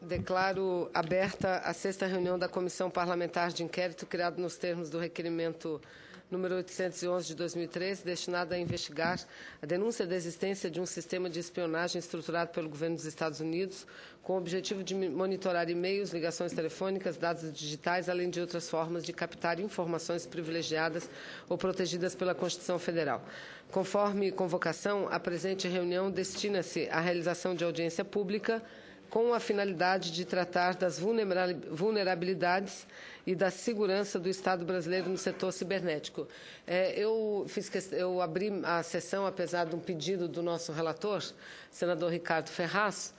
Declaro aberta a 6ª reunião da Comissão Parlamentar de Inquérito, criada nos termos do requerimento número 811 de 2013, destinada a investigar a denúncia da existência de um sistema de espionagem estruturado pelo governo dos Estados Unidos, com o objetivo de monitorar e-mails, ligações telefônicas, dados digitais, além de outras formas de captar informações privilegiadas ou protegidas pela Constituição Federal. Conforme convocação, a presente reunião destina-se à realização de audiência pública com a finalidade de tratar das vulnerabilidades e da segurança do Estado brasileiro no setor cibernético. Eu abri a sessão, apesar de um pedido do nosso relator, senador Ricardo Ferraz,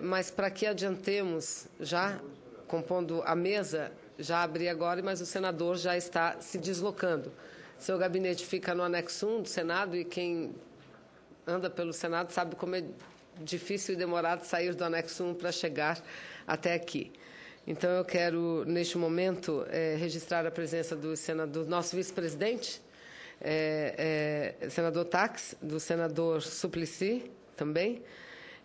mas para que adiantemos, já compondo a mesa, já abri agora, mas o senador já está se deslocando. Seu gabinete fica no anexo 1 do Senado e quem anda pelo Senado sabe como é difícil e demorado sair do anexo 1 para chegar até aqui. Então, eu quero, neste momento, registrar a presença do nosso vice-presidente, senador Tax, do senador Suplicy, também,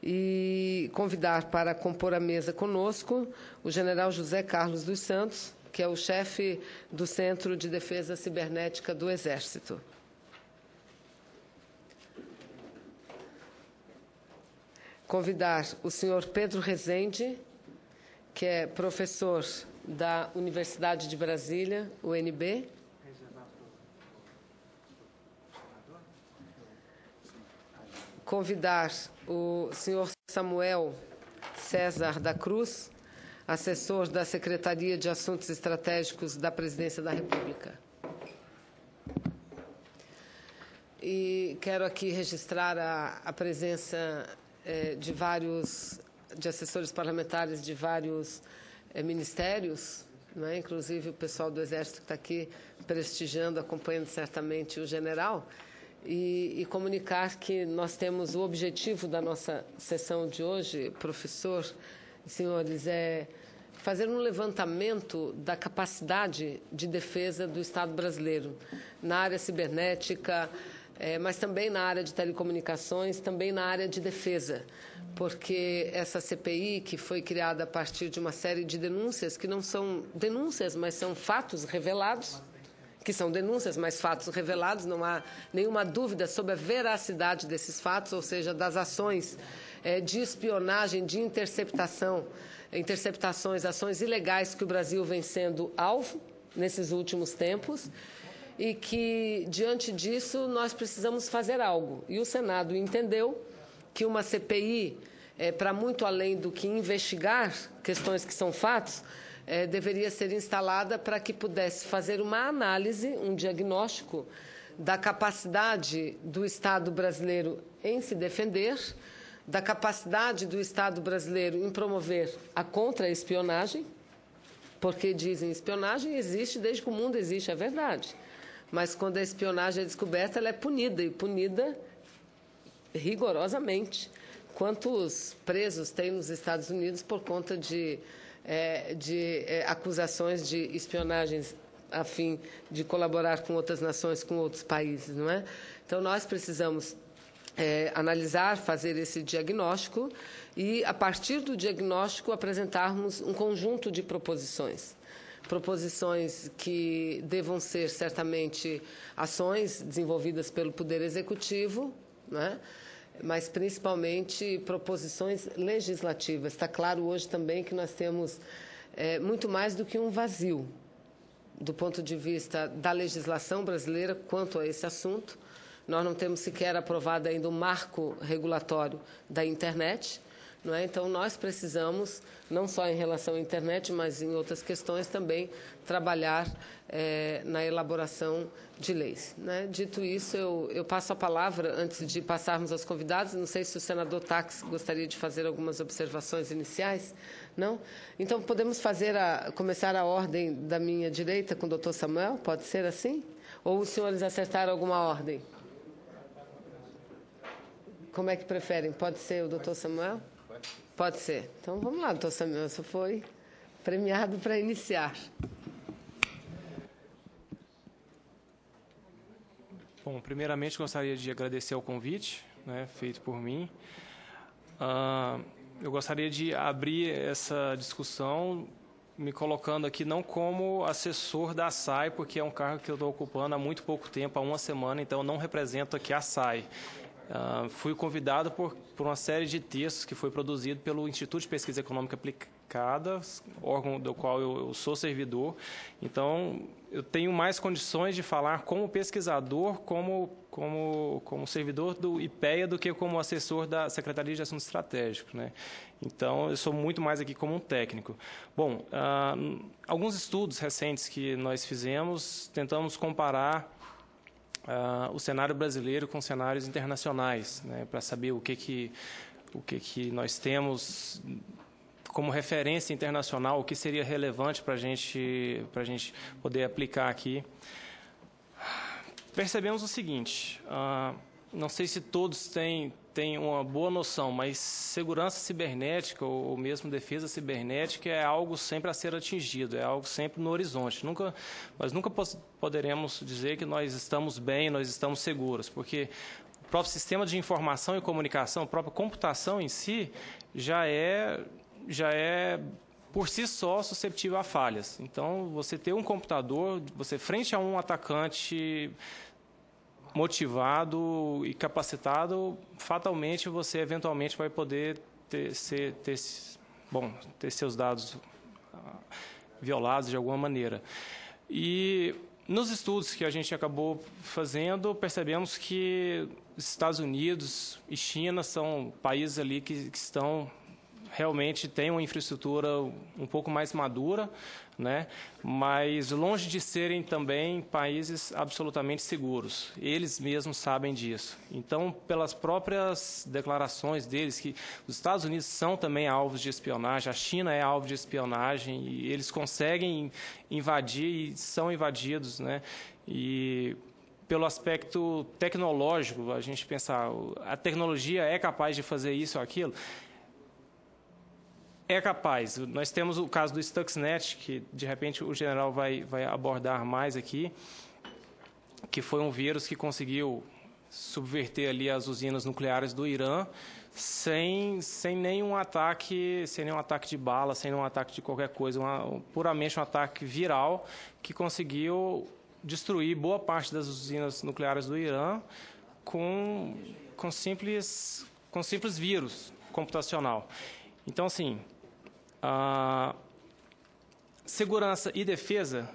e convidar para compor a mesa conosco o general José Carlos dos Santos, que é o chefe do Centro de Defesa Cibernética do Exército. Convidar o senhor Pedro Rezende, que é professor da Universidade de Brasília, UNB. Convidar o senhor Samuel César da Cruz, assessor da Secretaria de Assuntos Estratégicos da Presidência da República. E quero aqui registrar a presença de assessores parlamentares de vários ministérios, né? Inclusive o pessoal do Exército que está aqui prestigiando, acompanhando certamente o general, e comunicar que nós temos o objetivo da nossa sessão de hoje, professor e senhores, é fazer um levantamento da capacidade de defesa do Estado brasileiro na área cibernética, mas também na área de telecomunicações, também na área de defesa, porque essa CPI, que foi criada a partir de uma série de denúncias, que não são denúncias, mas são fatos revelados, que são denúncias, mas fatos revelados, não há nenhuma dúvida sobre a veracidade desses fatos, ou seja, das ações de espionagem, de interceptações, ações ilegais que o Brasil vem sendo alvo nesses últimos tempos, e que, diante disso, nós precisamos fazer algo. E o Senado entendeu que uma CPI, para muito além do que investigar questões que são fatos, deveria ser instalada para que pudesse fazer uma análise, um diagnóstico da capacidade do Estado brasileiro em se defender, da capacidade do Estado brasileiro em promover a contra-espionagem, porque dizem espionagem existe desde que o mundo existe, é verdade. Mas quando a espionagem é descoberta, ela é punida, e punida rigorosamente. Quantos presos tem nos Estados Unidos por conta de acusações de espionagens a fim de colaborar com outras nações, com outros países, não é? Então, nós precisamos analisar, fazer esse diagnóstico e, a partir do diagnóstico, apresentarmos um conjunto de proposições. Proposições que devam ser, certamente, ações desenvolvidas pelo Poder Executivo, né? Mas, principalmente, proposições legislativas. Está claro hoje também que nós temos muito mais do que um vazio do ponto de vista da legislação brasileira quanto a esse assunto. Nós não temos sequer aprovado ainda o marco regulatório da internet, não é? Então, nós precisamos, não só em relação à internet, mas em outras questões também, trabalhar na elaboração de leis, né? Dito isso, eu passo a palavra, antes de passarmos aos convidados. Não sei se o senador Tax gostaria de fazer algumas observações iniciais. Não? Então, podemos começar a ordem da minha direita com o doutor Samuel? Pode ser assim? Ou os senhores acertaram alguma ordem? Como é que preferem? Pode ser o doutor Samuel? Pode ser. Então, vamos lá, doutor Samuel. Você foi premiado para iniciar. Bom, primeiramente, gostaria de agradecer o convite, né, feito por mim. eu gostaria de abrir essa discussão me colocando aqui não como assessor da SAI, porque é um cargo que eu estou ocupando há muito pouco tempo, há uma semana, então eu não represento aqui a SAI. Fui convidado por uma série de textos que foi produzido pelo Instituto de Pesquisa Econômica Aplicada, órgão do qual eu sou servidor. Então, eu tenho mais condições de falar como pesquisador, como servidor do IPEA, do que como assessor da Secretaria de Assuntos Estratégicos, né? Então, eu sou muito mais aqui como um técnico. Bom, alguns estudos recentes que nós fizemos, tentamos comparar o cenário brasileiro com cenários internacionais, né, para saber o que nós temos como referência internacional, o que seria relevante para a gente poder aplicar aqui. Percebemos o seguinte, não sei se todos têm uma boa noção, mas segurança cibernética ou mesmo defesa cibernética é algo sempre a ser atingido, é algo sempre no horizonte. Nós nunca poderemos dizer que nós estamos bem, nós estamos seguros, porque o próprio sistema de informação e comunicação, a própria computação em si, já é por si só suscetível a falhas. Então, você ter um computador, você frente a um atacante motivado e capacitado, fatalmente você eventualmente vai poder ter seus dados violados de alguma maneira. E nos estudos que a gente acabou fazendo, percebemos que Estados Unidos e China são países ali que realmente têm uma infraestrutura um pouco mais madura, né? Mas longe de serem também países absolutamente seguros. Eles mesmos sabem disso. Então, pelas próprias declarações deles, que os Estados Unidos são também alvos de espionagem, a China é alvo de espionagem, e eles conseguem invadir e são invadidos, né? E pelo aspecto tecnológico, a gente pensar, a tecnologia é capaz de fazer isso ou aquilo. É capaz. Nós temos o caso do Stuxnet, que de repente o general vai abordar mais aqui, que foi um vírus que conseguiu subverter ali as usinas nucleares do Irã sem nenhum ataque de bala, sem nenhum ataque de qualquer coisa, puramente um ataque viral que conseguiu destruir boa parte das usinas nucleares do Irã com simples vírus computacional. Então, assim, segurança e defesa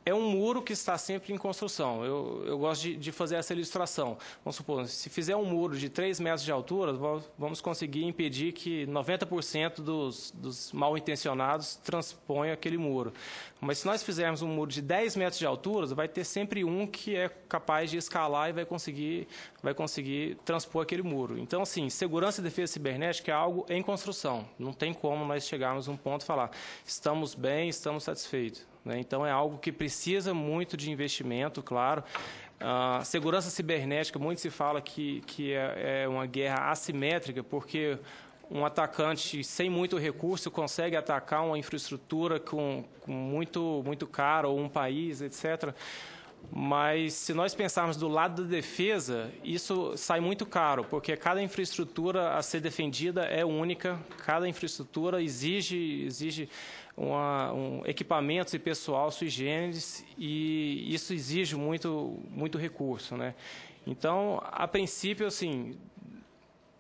é um muro que está sempre em construção. Eu gosto de fazer essa ilustração. Vamos supor, se fizer um muro de 3 metros de altura, vamos conseguir impedir que 90% dos mal-intencionados transponham aquele muro. Mas se nós fizermos um muro de 10 metros de altura, vai ter sempre um que é capaz de escalar e vai conseguir transpor aquele muro. Então, assim, segurança e defesa cibernética é algo em construção. Não tem como nós chegarmos a um ponto e falar, estamos bem, estamos satisfeitos. Então, é algo que precisa muito de investimento, claro. Segurança cibernética, muito se fala que é uma guerra assimétrica, porque um atacante sem muito recurso consegue atacar uma infraestrutura com muito cara, ou um país, etc. Mas, se nós pensarmos do lado da defesa, isso sai muito caro, porque cada infraestrutura a ser defendida é única, cada infraestrutura exige equipamentos e pessoal sui generis, e isso exige muito recurso, né? Então, a princípio, assim,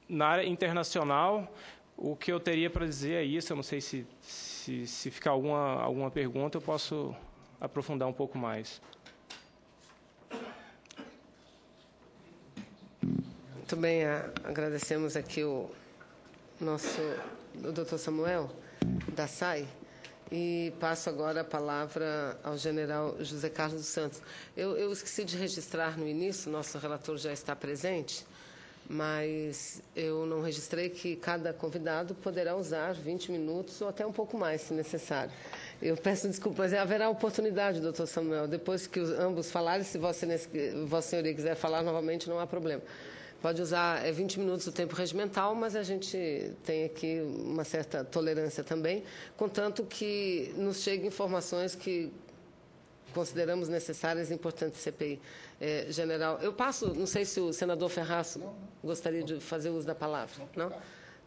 na área internacional, o que eu teria para dizer é isso. Eu não sei se ficar alguma pergunta, eu posso aprofundar um pouco mais. Muito bem, agradecemos aqui o Dr. Samuel, da SAI, e passo agora a palavra ao general José Carlos dos Santos. Eu esqueci de registrar no início, nosso relator já está presente, mas eu não registrei que cada convidado poderá usar 20 minutos ou até um pouco mais, se necessário. Eu peço desculpas, haverá oportunidade, doutor Samuel, depois que ambos falarem, se Vossa Senhoria quiser falar novamente, não há problema. Pode usar 20 minutos do tempo regimental, mas a gente tem aqui uma certa tolerância também, contanto que nos cheguem informações que consideramos necessárias e importantes de CPI. General, eu passo, não sei se o senador Ferraz gostaria de fazer uso da palavra. Não?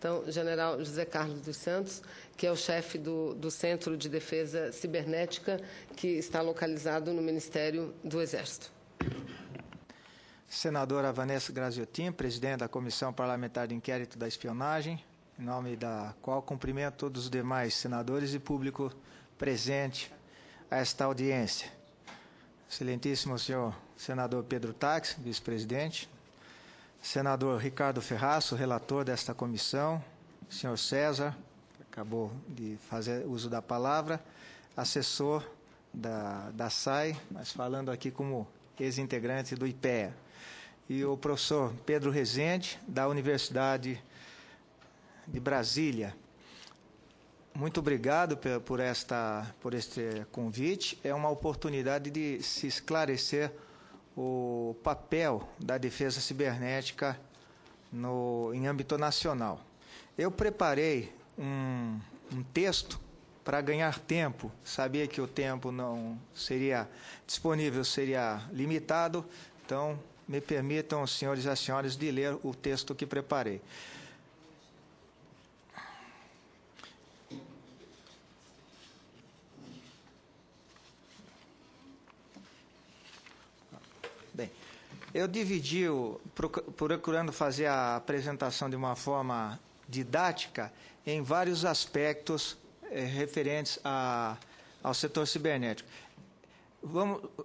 Então, General José Carlos dos Santos, que é o chefe do Centro de Defesa Cibernética, que está localizado no Ministério do Exército. Senadora Vanessa Graziotin, presidente da Comissão Parlamentar de Inquérito da Espionagem, em nome da qual cumprimento todos os demais senadores e público presente a esta audiência. Excelentíssimo senhor senador Pedro Tax, vice-presidente, senador Ricardo Ferraço, relator desta comissão, senhor César, que acabou de fazer uso da palavra, assessor da SAI, mas falando aqui como ex-integrante do IPEA, e o professor Pedro Rezende, da Universidade de Brasília. Muito obrigado por este convite. É uma oportunidade de se esclarecer o papel da defesa cibernética em âmbito nacional. Eu preparei um texto para ganhar tempo. Sabia que o tempo não seria disponível, seria limitado, então me permitam, os senhores e as senhoras, de ler o texto que preparei. Bem, eu dividi, procurando fazer a apresentação de uma forma didática, em vários aspectos referentes ao setor cibernético.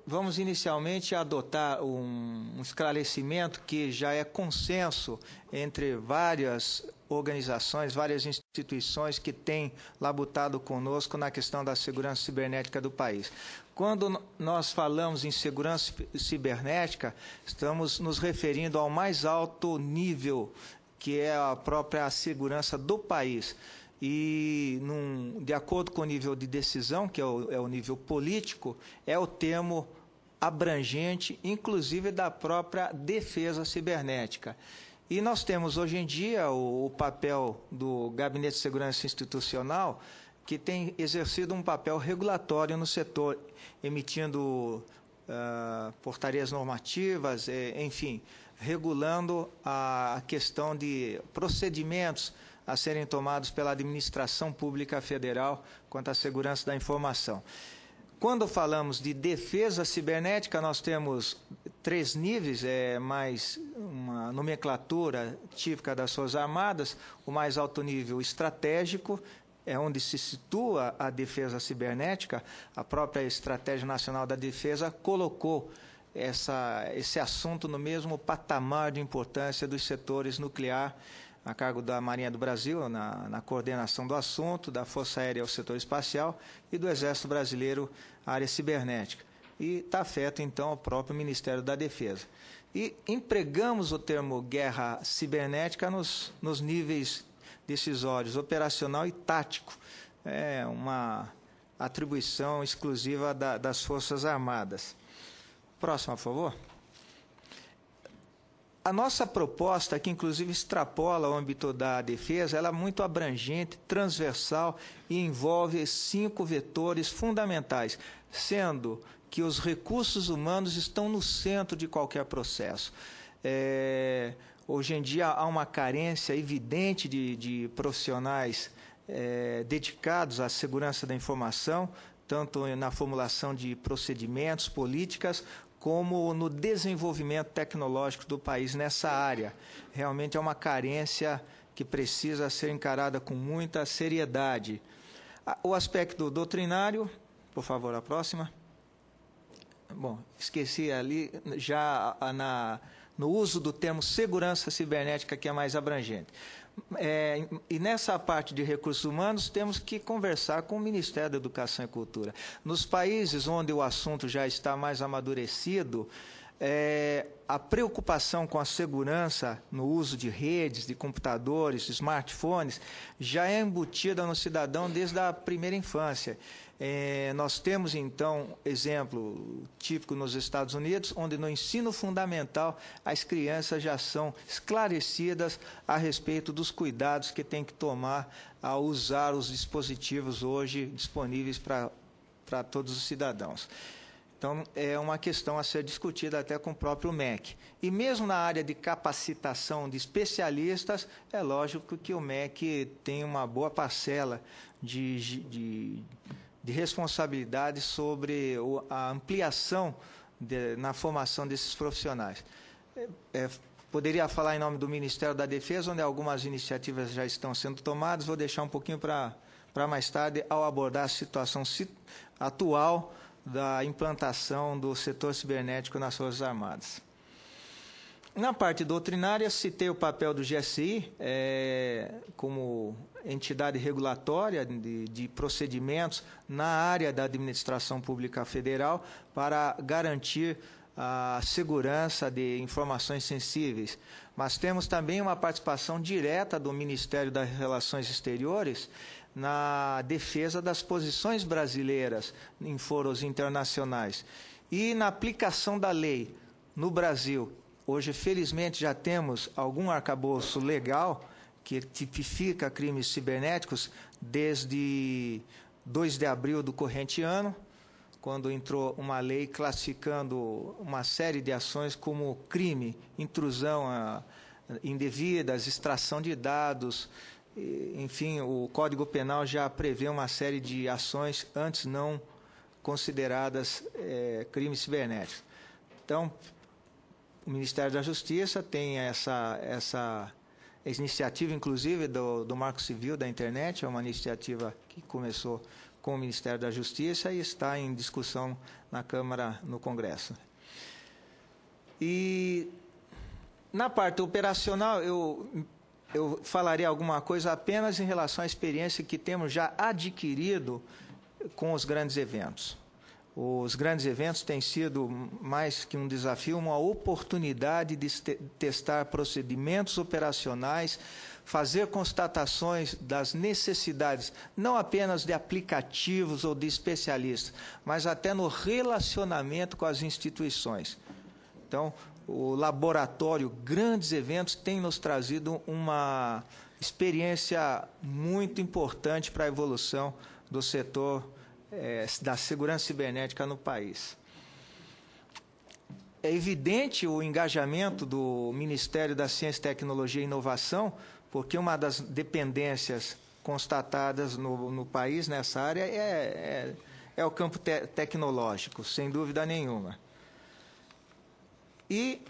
Vamos inicialmente adotar um esclarecimento que já é consenso entre várias organizações, várias instituições que têm labutado conosco na questão da segurança cibernética do país. Quando nós falamos em segurança cibernética, estamos nos referindo ao mais alto nível, que é a própria segurança do país. E, de acordo com o nível de decisão, que é o nível político, é o termo abrangente, inclusive da própria defesa cibernética. E nós temos hoje em dia o papel do Gabinete de Segurança Institucional, que tem exercido um papel regulatório no setor, emitindo portarias normativas, enfim, regulando a questão de procedimentos a serem tomados pela administração pública federal quanto à segurança da informação. Quando falamos de defesa cibernética, nós temos 3 níveis, mais uma nomenclatura típica das Forças Armadas. O mais alto nível estratégico, é onde se situa a defesa cibernética. A própria Estratégia Nacional da Defesa colocou esse assunto no mesmo patamar de importância dos setores nuclear, a cargo da Marinha do Brasil, na coordenação do assunto, da Força Aérea ao setor espacial e do Exército Brasileiro à área cibernética. E está afeto, então, ao próprio Ministério da Defesa. E empregamos o termo guerra cibernética nos níveis decisórios, operacional e tático. É uma atribuição exclusiva das Forças Armadas. Próximo, por favor. A nossa proposta, que inclusive extrapola o âmbito da defesa, ela é muito abrangente, transversal e envolve 5 vetores fundamentais, sendo que os recursos humanos estão no centro de qualquer processo. Hoje em dia há uma carência evidente de profissionais dedicados à segurança da informação, tanto na formulação de procedimentos, políticas, como no desenvolvimento tecnológico do país nessa área. Realmente é uma carência que precisa ser encarada com muita seriedade. O aspecto doutrinário, por favor, a próxima. Bom, esqueci ali já no uso do termo segurança cibernética, que é mais abrangente. E nessa parte de recursos humanos, temos que conversar com o Ministério da Educação e Cultura. Nos países onde o assunto já está mais amadurecido, a preocupação com a segurança no uso de redes, de computadores, de smartphones, já é embutida no cidadão desde a primeira infância. Nós temos, então, exemplo típico nos Estados Unidos, onde no ensino fundamental as crianças já são esclarecidas a respeito dos cuidados que tem que tomar ao usar os dispositivos hoje disponíveis para todos os cidadãos. Então, é uma questão a ser discutida até com o próprio MEC. E mesmo na área de capacitação de especialistas, é lógico que o MEC tem uma boa parcela de responsabilidade sobre a ampliação na formação desses profissionais. Poderia falar em nome do Ministério da Defesa, onde algumas iniciativas já estão sendo tomadas, vou deixar um pouquinho para mais tarde, ao abordar a situação atual da implantação do setor cibernético nas Forças Armadas. Na parte doutrinária, citei o papel do GSI como entidade regulatória de procedimentos na área da administração pública federal para garantir a segurança de informações sensíveis. Mas temos também uma participação direta do Ministério das Relações Exteriores na defesa das posições brasileiras em fóruns internacionais. E na aplicação da lei no Brasil, hoje, felizmente, já temos algum arcabouço legal que tipifica crimes cibernéticos desde 2 de abril do corrente ano, quando entrou uma lei classificando uma série de ações como crime, intrusão indevida, extração de dados. Enfim, o Código Penal já prevê uma série de ações antes não consideradas crimes cibernéticos. Então, o Ministério da Justiça tem essa iniciativa, inclusive, do Marco Civil da Internet, é uma iniciativa que começou com o Ministério da Justiça e está em discussão na Câmara, no Congresso. E na parte operacional, eu falaria alguma coisa apenas em relação à experiência que temos já adquirido com os grandes eventos. Os grandes eventos têm sido, mais que um desafio, uma oportunidade de testar procedimentos operacionais, fazer constatações das necessidades, não apenas de aplicativos ou de especialistas, mas até no relacionamento com as instituições. Então, o laboratório Grandes Eventos tem nos trazido uma experiência muito importante para a evolução do setor da segurança cibernética no país. É evidente o engajamento do Ministério da Ciência, Tecnologia e Inovação, porque uma das dependências constatadas no país nessa área é o campo tecnológico, sem dúvida nenhuma. E,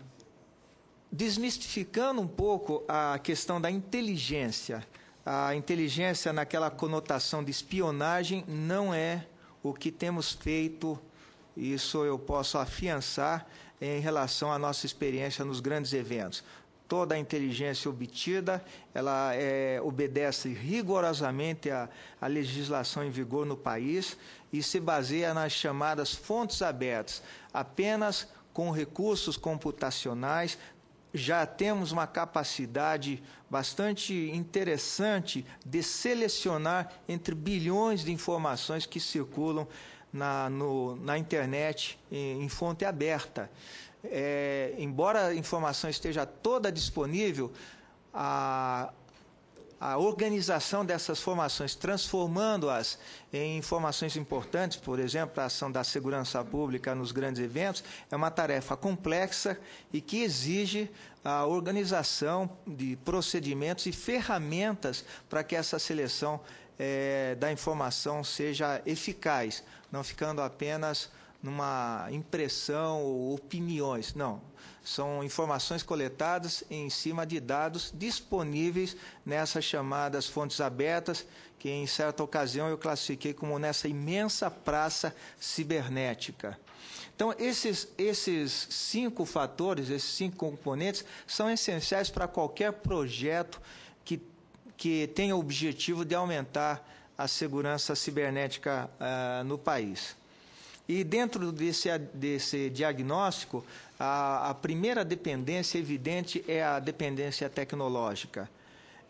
desmistificando um pouco a questão da inteligência, a inteligência naquela conotação de espionagem não é o que temos feito, isso eu posso afiançar em relação à nossa experiência nos grandes eventos. Toda a inteligência obtida, ela obedece rigorosamente à legislação em vigor no país e se baseia nas chamadas fontes abertas, apenas com recursos computacionais. Já temos uma capacidade bastante interessante de selecionar entre bilhões de informações que circulam na internet em fonte aberta. Embora a informação esteja toda disponível, a organização dessas informações, transformando-as em informações importantes, por exemplo, a ação da segurança pública nos grandes eventos, é uma tarefa complexa e que exige a organização de procedimentos e ferramentas para que essa seleção da informação seja eficaz, não ficando apenas numa impressão ou opiniões. Não, são informações coletadas em cima de dados disponíveis nessas chamadas fontes abertas, que em certa ocasião eu classifiquei como nessa imensa praça cibernética. Então, esses 5 fatores, esses 5 componentes, são essenciais para qualquer projeto que tenha o objetivo de aumentar a segurança cibernética no país. E dentro desse diagnóstico, a primeira dependência evidente é a dependência tecnológica.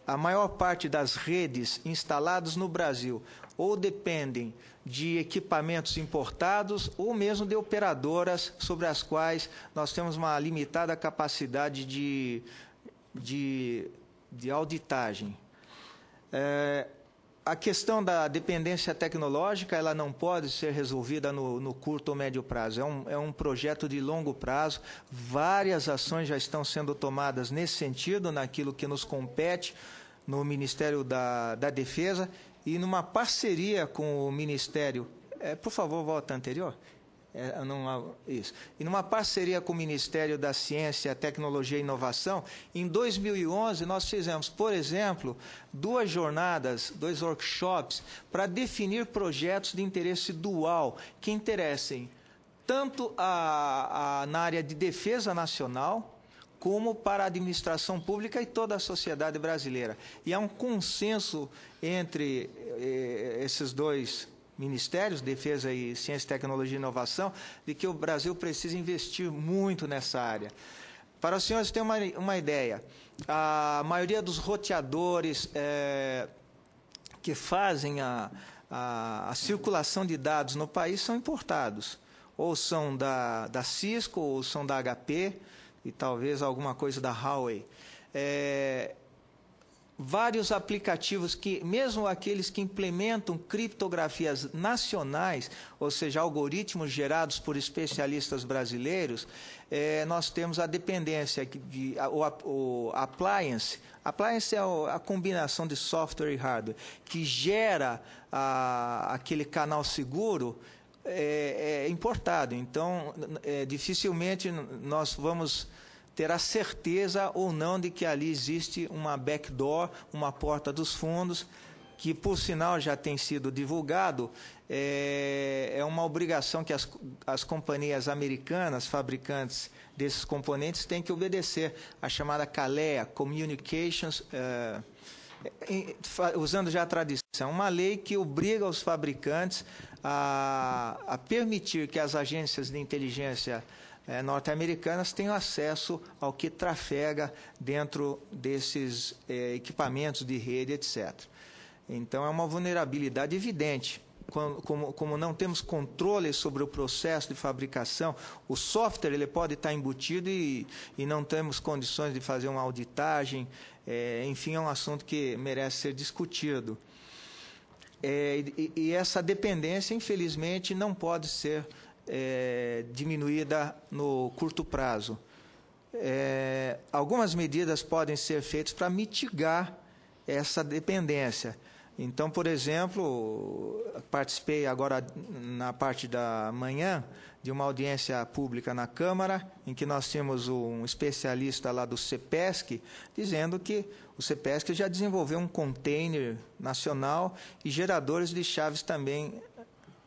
A maior parte das redes instaladas no Brasil ou dependem de equipamentos importados ou mesmo de operadoras sobre as quais nós temos uma limitada capacidade de auditagem. A questão da dependência tecnológica, ela não pode ser resolvida no curto ou médio prazo. É um projeto de longo prazo. Várias ações já estão sendo tomadas nesse sentido, naquilo que nos compete no Ministério da Defesa e numa parceria com o Ministério... por favor, volta anterior. Isso. E numa parceria com o Ministério da Ciência, Tecnologia e Inovação, em 2011 nós fizemos, por exemplo, 2 jornadas, 2 workshops para definir projetos de interesse dual que interessem tanto na área de defesa nacional como para a administração pública e toda a sociedade brasileira. E há um consenso entre esses 2 ministérios, Defesa e Ciência, Tecnologia e Inovação, de que o Brasil precisa investir muito nessa área. Para os senhores terem uma ideia, a maioria dos roteadores que fazem a circulação de dados no país são importados, ou são da Cisco, ou são da HP, e talvez alguma coisa da Huawei. Vários aplicativos que, mesmo aqueles que implementam criptografias nacionais, ou seja, algoritmos gerados por especialistas brasileiros, nós temos a dependência o appliance. Appliance é a combinação de software e hardware, que gera aquele canal seguro, importado. Então, dificilmente nós vamos ter a certeza ou não de que ali existe uma backdoor, uma porta dos fundos, que, por sinal, já tem sido divulgado. É uma obrigação que as companhias americanas, fabricantes desses componentes, têm que obedecer, a chamada CALEA, Communications, usando já a tradição, uma lei que obriga os fabricantes a permitir que as agências de inteligência norte-americanas tenham acesso ao que trafega dentro desses equipamentos de rede, etc. Então, é uma vulnerabilidade evidente. Como não temos controle sobre o processo de fabricação, o software ele pode estar embutido e não temos condições de fazer uma auditagem. Enfim, é um assunto que merece ser discutido. E essa dependência, infelizmente, não pode ser diminuída no curto prazo. Algumas medidas podem ser feitas para mitigar essa dependência. Então, por exemplo, participei agora na parte da manhã de uma audiência pública na Câmara, em que nós tínhamos um especialista lá do CEPESC, dizendo que o CEPESC já desenvolveu um container nacional e geradores de chaves também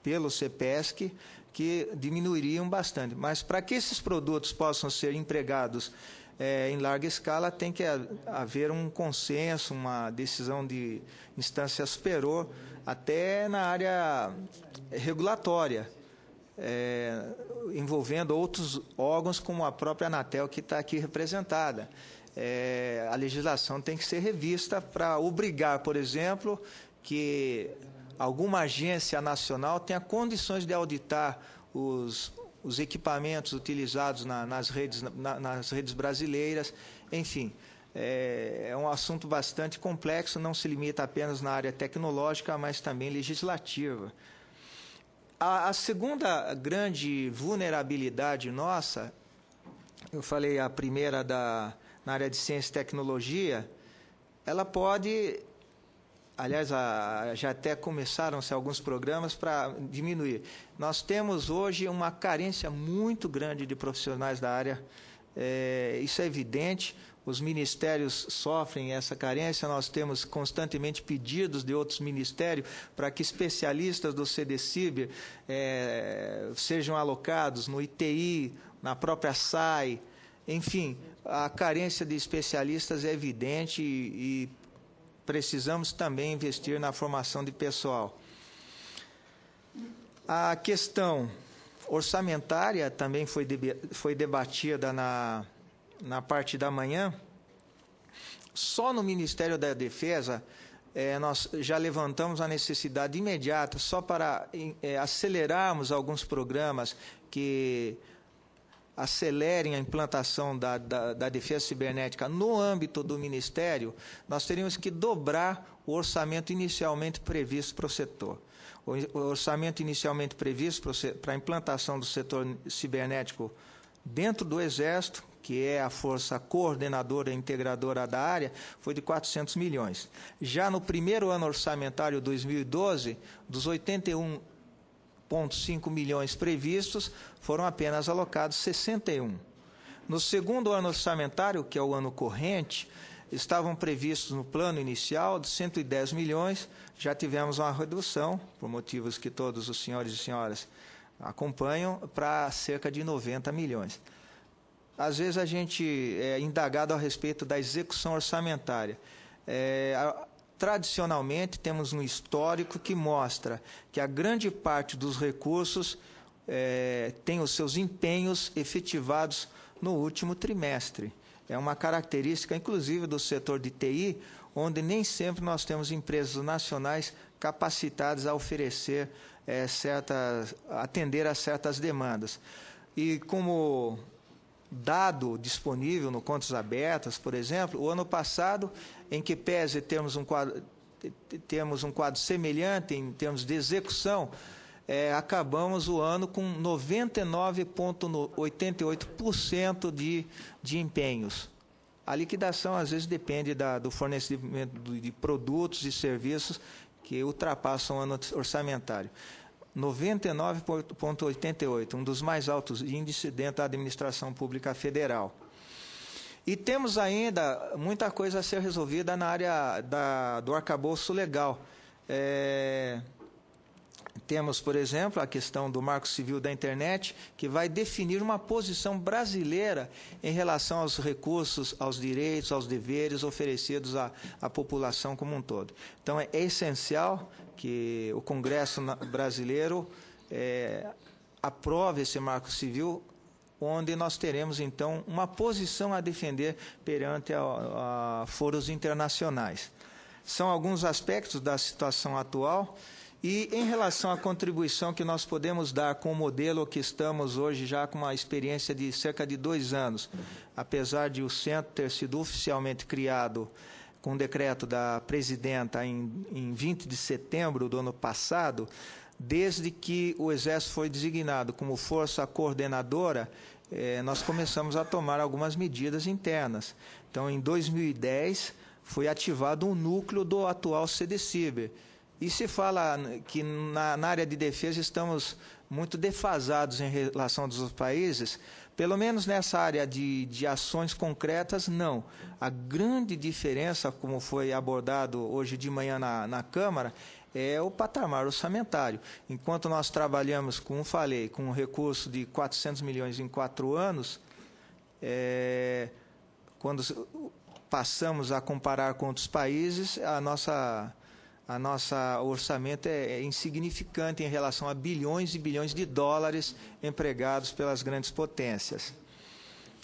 pelo CEPESC, que diminuiriam bastante. Mas para que esses produtos possam ser empregados em larga escala, tem que haver um consenso, uma decisão de instância superior, até na área regulatória, envolvendo outros órgãos, como a própria Anatel, que está aqui representada. A legislação tem que ser revista para obrigar, por exemplo, que alguma agência nacional tenha condições de auditar os equipamentos utilizados nas redes brasileiras. Enfim, é um assunto bastante complexo, não se limita apenas na área tecnológica, mas também legislativa. A segunda grande vulnerabilidade nossa, eu falei a primeira na área de ciência e tecnologia, ela pode... Aliás, já até começaram-se alguns programas para diminuir. Nós temos hoje uma carência muito grande de profissionais da área. Isso é evidente. Os ministérios sofrem essa carência. Nós temos constantemente pedidos de outros ministérios para que especialistas do CDCIBER sejam alocados no ITI, na própria SAI. Enfim, a carência de especialistas é evidente e precisamos também investir na formação de pessoal. A questão orçamentária também foi debatida na parte da manhã. Só no Ministério da Defesa, nós já levantamos a necessidade imediata, só para acelerarmos alguns programas que acelerem a implantação da defesa cibernética no âmbito do Ministério, nós teríamos que dobrar o orçamento inicialmente previsto para o setor. O orçamento inicialmente previsto para a implantação do setor cibernético dentro do Exército, que é a força coordenadora e integradora da área, foi de 400 milhões. Já no primeiro ano orçamentário 2012, dos 81,5 milhões previstos, foram apenas alocados 61. No segundo ano orçamentário, que é o ano corrente, estavam previstos no plano inicial de 110 milhões, já tivemos uma redução, por motivos que todos os senhores e senhoras acompanham, para cerca de 90 milhões. Às vezes a gente é indagado a respeito da execução orçamentária. Tradicionalmente, temos um histórico que mostra que a grande parte dos recursos tem os seus empenhos efetivados no último trimestre. É uma característica, inclusive, do setor de TI, onde nem sempre nós temos empresas nacionais capacitadas a oferecer atender a certas demandas. E como dado disponível no Contas Abertas, por exemplo, o ano passado, em que pese temos um quadro semelhante em termos de execução, acabamos o ano com 99,88% de empenhos. A liquidação, às vezes, depende do fornecimento de produtos e serviços que ultrapassam o ano orçamentário. 99,88%, um dos mais altos índices dentro da administração pública federal. E temos ainda muita coisa a ser resolvida na área do arcabouço legal. Temos, por exemplo, a questão do Marco Civil da Internet, que vai definir uma posição brasileira em relação aos recursos, aos direitos, aos deveres oferecidos à população como um todo. Então, é essencial que o Congresso brasileiro aprove esse Marco Civil, onde nós teremos, então, uma posição a defender perante a foros internacionais. São alguns aspectos da situação atual. E em relação à contribuição que nós podemos dar com o modelo que estamos hoje já com uma experiência de cerca de 2 anos, apesar de o centro ter sido oficialmente criado com o decreto da presidenta em 20 de setembro do ano passado, desde que o Exército foi designado como força coordenadora, nós começamos a tomar algumas medidas internas. Então, em 2010, foi ativado um núcleo do atual CDCiber. E se fala que na área de defesa estamos muito defasados em relação aos outros países, pelo menos nessa área de ações concretas, não. A grande diferença, como foi abordado hoje de manhã na Câmara, é o patamar orçamentário. Enquanto nós trabalhamos, como falei, com um recurso de 400 milhões em 4 anos, quando passamos a comparar com outros países, a nossa orçamento é insignificante em relação a bilhões e bilhões de dólares empregados pelas grandes potências.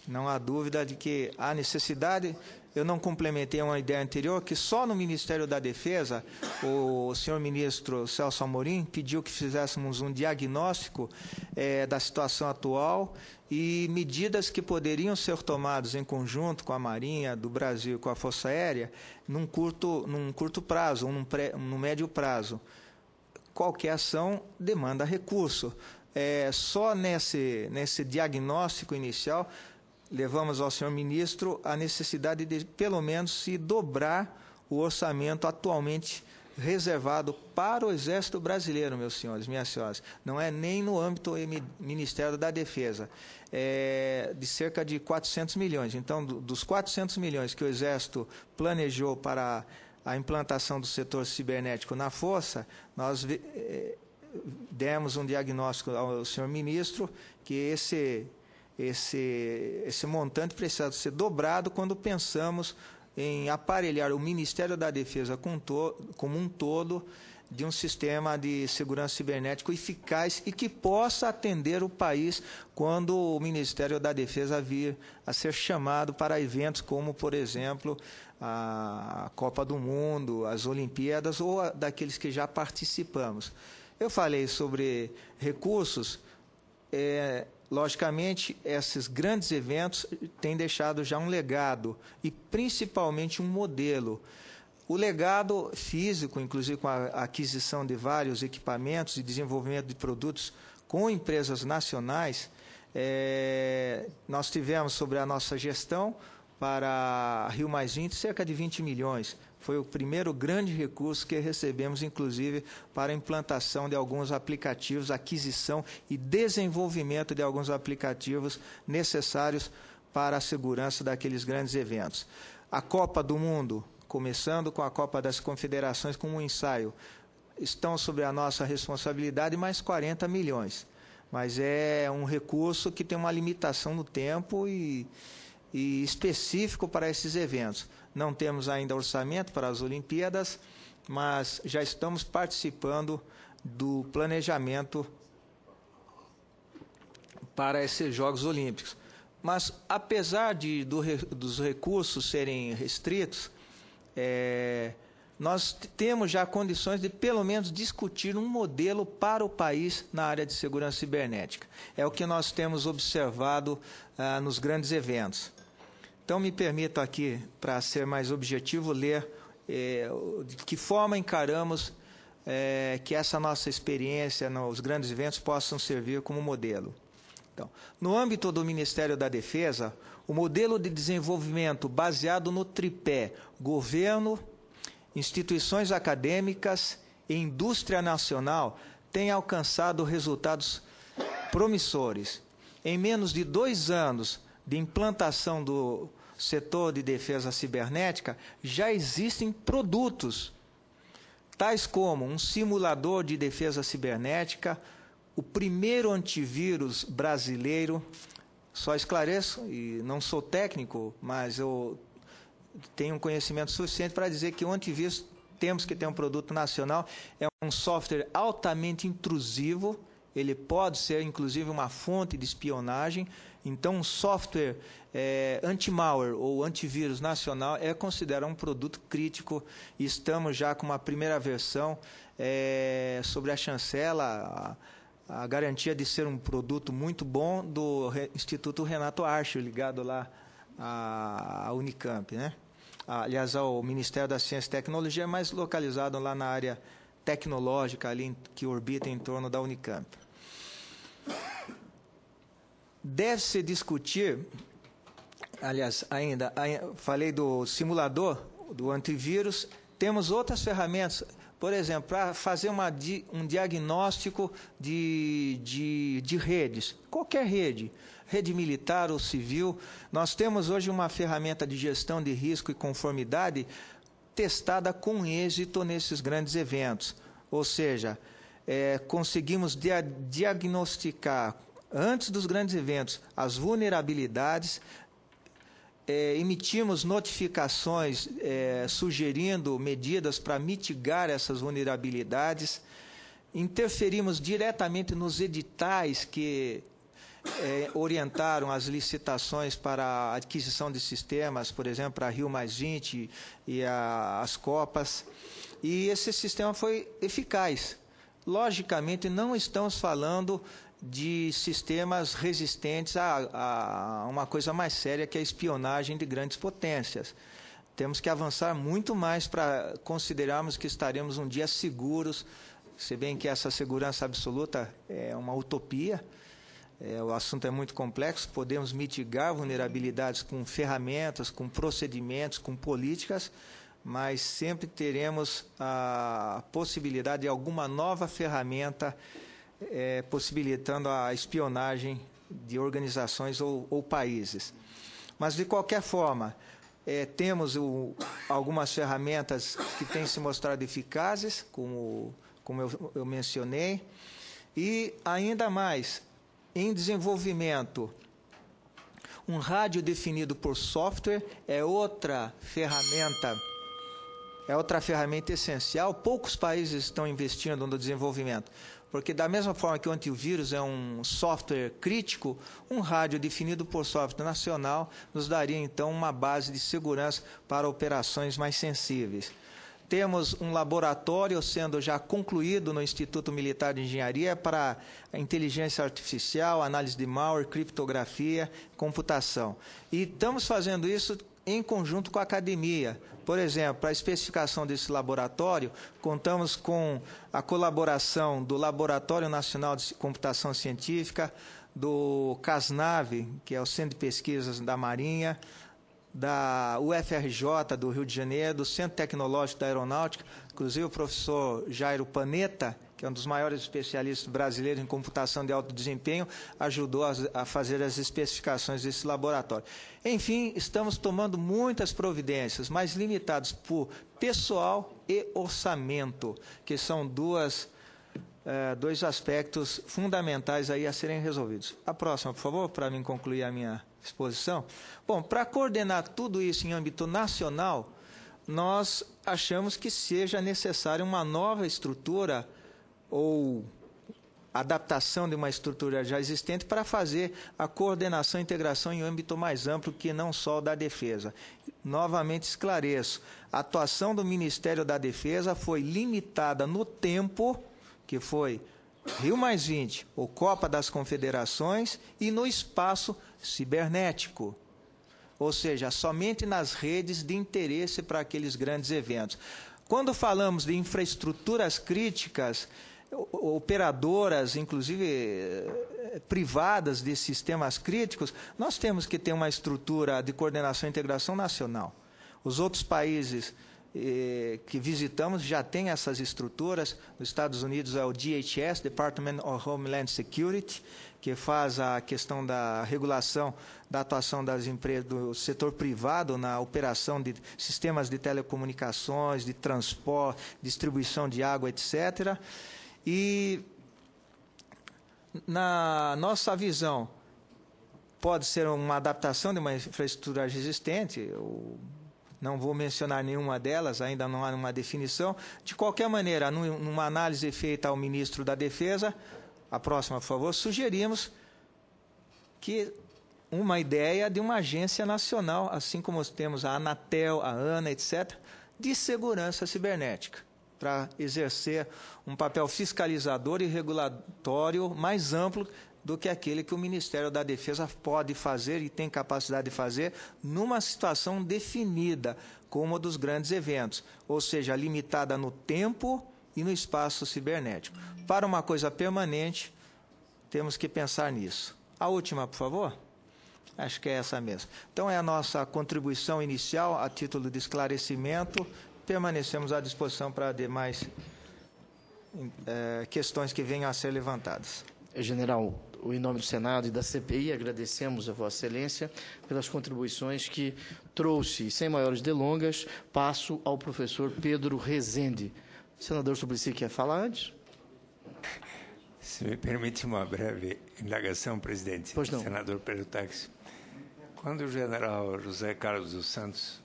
Não há dúvida de que há necessidade. Eu não complementei uma ideia anterior, que só no Ministério da Defesa, o senhor ministro Celso Amorim pediu que fizéssemos um diagnóstico da situação atual e medidas que poderiam ser tomadas em conjunto com a Marinha do Brasil e com a Força Aérea num curto prazo, ou num médio prazo. Qualquer ação demanda recurso. Só nesse diagnóstico inicial, levamos ao senhor ministro a necessidade de, pelo menos, se dobrar o orçamento atualmente reservado para o Exército Brasileiro, meus senhores, minhas senhoras. Não é nem no âmbito do Ministério da Defesa. De cerca de 400 milhões. Então, dos 400 milhões que o Exército planejou para a implantação do setor cibernético na Força, nós demos um diagnóstico ao senhor ministro que esse montante precisa ser dobrado quando pensamos em aparelhar o Ministério da Defesa como um todo de um sistema de segurança cibernético eficaz e que possa atender o país quando o Ministério da Defesa vir a ser chamado para eventos como, por exemplo, a Copa do Mundo, as Olimpíadas ou daqueles que já participamos. Eu falei sobre recursos. logicamente, esses grandes eventos têm deixado já um legado e, principalmente, um modelo. O legado físico, inclusive com a aquisição de vários equipamentos e desenvolvimento de produtos com empresas nacionais, nós tivemos sobre a nossa gestão para Rio+20 cerca de 20 milhões. Foi o primeiro grande recurso que recebemos, inclusive, para a implantação de alguns aplicativos, aquisição e desenvolvimento de alguns aplicativos necessários para a segurança daqueles grandes eventos. A Copa do Mundo, começando com a Copa das Confederações como um ensaio, estão sob a nossa responsabilidade mais 40 milhões. Mas é um recurso que tem uma limitação no tempo e específico para esses eventos. Não temos ainda orçamento para as Olimpíadas, mas já estamos participando do planejamento para esses Jogos Olímpicos. Mas, apesar dos recursos serem restritos, nós temos já condições de, pelo menos, discutir um modelo para o país na área de segurança cibernética. É o que nós temos observado nos grandes eventos. Então, me permito aqui, para ser mais objetivo, ler de que forma encaramos que essa nossa experiência nos grandes eventos possam servir como modelo. Então, no âmbito do Ministério da Defesa, o modelo de desenvolvimento baseado no tripé governo, instituições acadêmicas e indústria nacional tem alcançado resultados promissores. Em menos de 2 anos de implantação do setor de defesa cibernética, já existem produtos, tais como um simulador de defesa cibernética, o primeiro antivírus brasileiro. Só esclareço, e não sou técnico, mas eu tenho um conhecimento suficiente para dizer que o antivírus, temos que ter um produto nacional, é um software altamente intrusivo, ele pode ser, inclusive, uma fonte de espionagem. Então, um software anti-malware ou antivírus nacional é considerado um produto crítico e estamos já com uma primeira versão sobre a chancela, a garantia de ser um produto muito bom do Instituto Renato Archer, ligado lá à Unicamp, né? Aliás, ao Ministério da Ciência e Tecnologia, mas localizado lá na área tecnológica ali que orbita em torno da Unicamp. Deve-se discutir, aliás, ainda falei do simulador, do antivírus, temos outras ferramentas, por exemplo, para fazer um diagnóstico de redes, qualquer rede militar ou civil. Nós temos hoje uma ferramenta de gestão de risco e conformidade testada com êxito nesses grandes eventos. Ou seja, conseguimos diagnosticar, antes dos grandes eventos, as vulnerabilidades, emitimos notificações sugerindo medidas para mitigar essas vulnerabilidades, interferimos diretamente nos editais que orientaram as licitações para a aquisição de sistemas, por exemplo, para Rio+20 e as Copas, e esse sistema foi eficaz. Logicamente, não estamos falando de sistemas resistentes a uma coisa mais séria, que é a espionagem de grandes potências. Temos que avançar muito mais para considerarmos que estaremos um dia seguros, se bem que essa segurança absoluta é uma utopia. O assunto é muito complexo, podemos mitigar vulnerabilidades com ferramentas, com procedimentos, com políticas, mas sempre teremos a possibilidade de alguma nova ferramenta possibilitando a espionagem de organizações ou países. Mas, de qualquer forma, temos algumas ferramentas que têm se mostrado eficazes, como eu mencionei, e ainda mais, em desenvolvimento, um rádio definido por software é outra ferramenta essencial. Poucos países estão investindo no desenvolvimento, porque da mesma forma que o antivírus é um software crítico, um rádio definido por software nacional nos daria então uma base de segurança para operações mais sensíveis. Temos um laboratório sendo já concluído no Instituto Militar de Engenharia para inteligência artificial, análise de malware, criptografia, computação. E estamos fazendo isso em conjunto com a academia. Por exemplo, para a especificação desse laboratório, contamos com a colaboração do Laboratório Nacional de Computação Científica, do CASNAV, que é o Centro de Pesquisas da Marinha, da UFRJ do Rio de Janeiro, do Centro Tecnológico da Aeronáutica, inclusive o professor Jairo Panetta, que é um dos maiores especialistas brasileiros em computação de alto desempenho, ajudou a fazer as especificações desse laboratório. Enfim, estamos tomando muitas providências, mas limitadas por pessoal e orçamento, que são dois aspectos fundamentais aí a serem resolvidos. A próxima, por favor, para mim concluir a minha exposição. Bom, para coordenar tudo isso em âmbito nacional, nós achamos que seja necessária uma nova estrutura ou adaptação de uma estrutura já existente para fazer a coordenação e integração em âmbito mais amplo que não só o da defesa. Novamente esclareço, a atuação do Ministério da Defesa foi limitada no tempo, que foi Rio+20, ou Copa das Confederações, e no espaço cibernético, ou seja, somente nas redes de interesse para aqueles grandes eventos. Quando falamos de infraestruturas críticas, operadoras, inclusive privadas de sistemas críticos, nós temos que ter uma estrutura de coordenação e integração nacional. Os outros países que visitamos já têm essas estruturas. Nos Estados Unidos é o DHS, Department of Homeland Security, que faz a questão da regulação da atuação das empresas do setor privado na operação de sistemas de telecomunicações, de transporte, distribuição de água, etc. E, na nossa visão, pode ser uma adaptação de uma infraestrutura já existente. Eu não vou mencionar nenhuma delas, ainda não há uma definição. De qualquer maneira, numa análise feita ao ministro da Defesa, a próxima, por favor, sugerimos que uma ideia de uma agência nacional, assim como temos a Anatel, a ANA, etc., de segurança cibernética, para exercer um papel fiscalizador e regulatório mais amplo do que aquele que o Ministério da Defesa pode fazer e tem capacidade de fazer numa situação definida, como a dos grandes eventos, ou seja, limitada no tempo e no espaço cibernético. Para uma coisa permanente, temos que pensar nisso. A última, por favor? Acho que é essa mesmo. Então, é a nossa contribuição inicial a título de esclarecimento. Permanecemos à disposição para demais questões que venham a ser levantadas. General, em nome do Senado e da CPI, agradecemos a Vossa Excelência pelas contribuições que trouxe. Sem maiores delongas, passo ao professor Pedro Rezende. Senador Suplicy, quer falar antes? Se me permite uma breve indagação, presidente. Pois não. Senador Pedro Táxi. Quando o general José Carlos dos Santos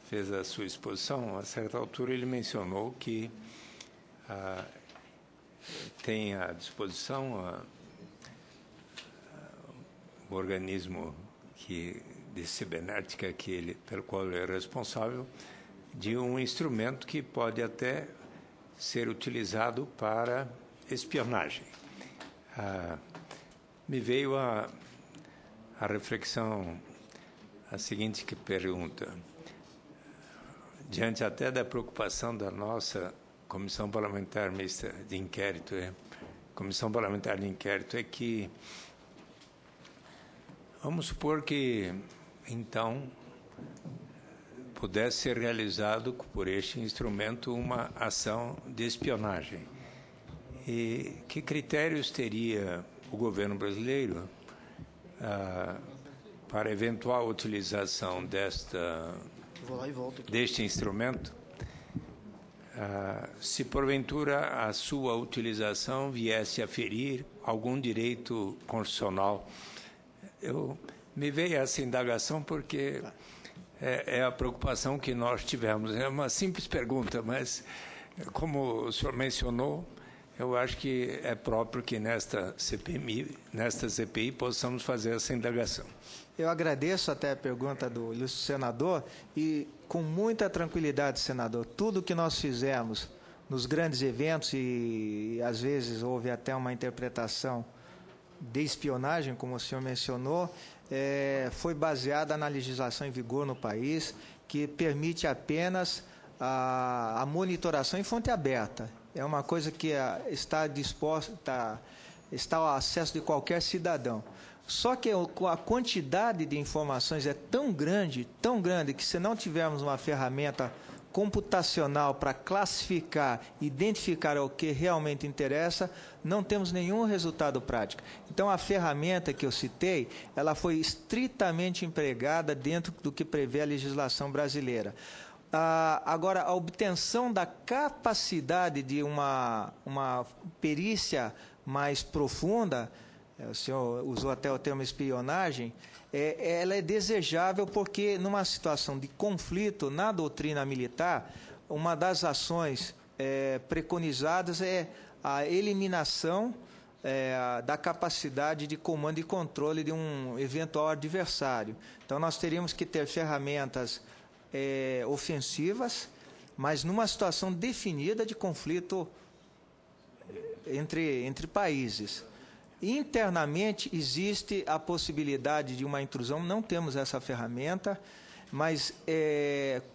fez a sua exposição, a certa altura ele mencionou que tem à disposição o organismo de cibernética pelo qual ele é responsável, de um instrumento que pode até ser utilizado para espionagem. Me veio a reflexão, a seguinte pergunta. Diante até da preocupação da nossa Comissão Parlamentar Mista de Inquérito, Comissão Parlamentar de Inquérito é que, vamos supor que, então, pudesse ser realizado por este instrumento uma ação de espionagem. E que critérios teria o governo brasileiro para eventual utilização deste instrumento, se porventura a sua utilização viesse a ferir algum direito constitucional? Me veio essa indagação porque é a preocupação que nós tivemos. É uma simples pergunta, mas, como o senhor mencionou, eu acho que é próprio que nesta CPI possamos fazer essa indagação. Eu agradeço até a pergunta do ilustre senador e, com muita tranquilidade, senador, tudo que nós fizemos nos grandes eventos, e às vezes houve até uma interpretação de espionagem, como o senhor mencionou, foi baseada na legislação em vigor no país, que permite apenas a monitoração em fonte aberta. É uma coisa que está ao acesso de qualquer cidadão. Só que a quantidade de informações é tão grande, que se não tivermos uma ferramenta computacional para classificar, identificar o que realmente interessa, não temos nenhum resultado prático. Então, a ferramenta que eu citei, ela foi estritamente empregada dentro do que prevê a legislação brasileira. Agora, a obtenção da capacidade de uma perícia mais profunda, o senhor usou até o termo espionagem, ela é desejável porque, numa situação de conflito na doutrina militar, uma das ações preconizadas é a eliminação da capacidade de comando e controle de um eventual adversário. Então, nós teríamos que ter ferramentas ofensivas, mas numa situação definida de conflito entre países. Internamente existe a possibilidade de uma intrusão, não temos essa ferramenta, mas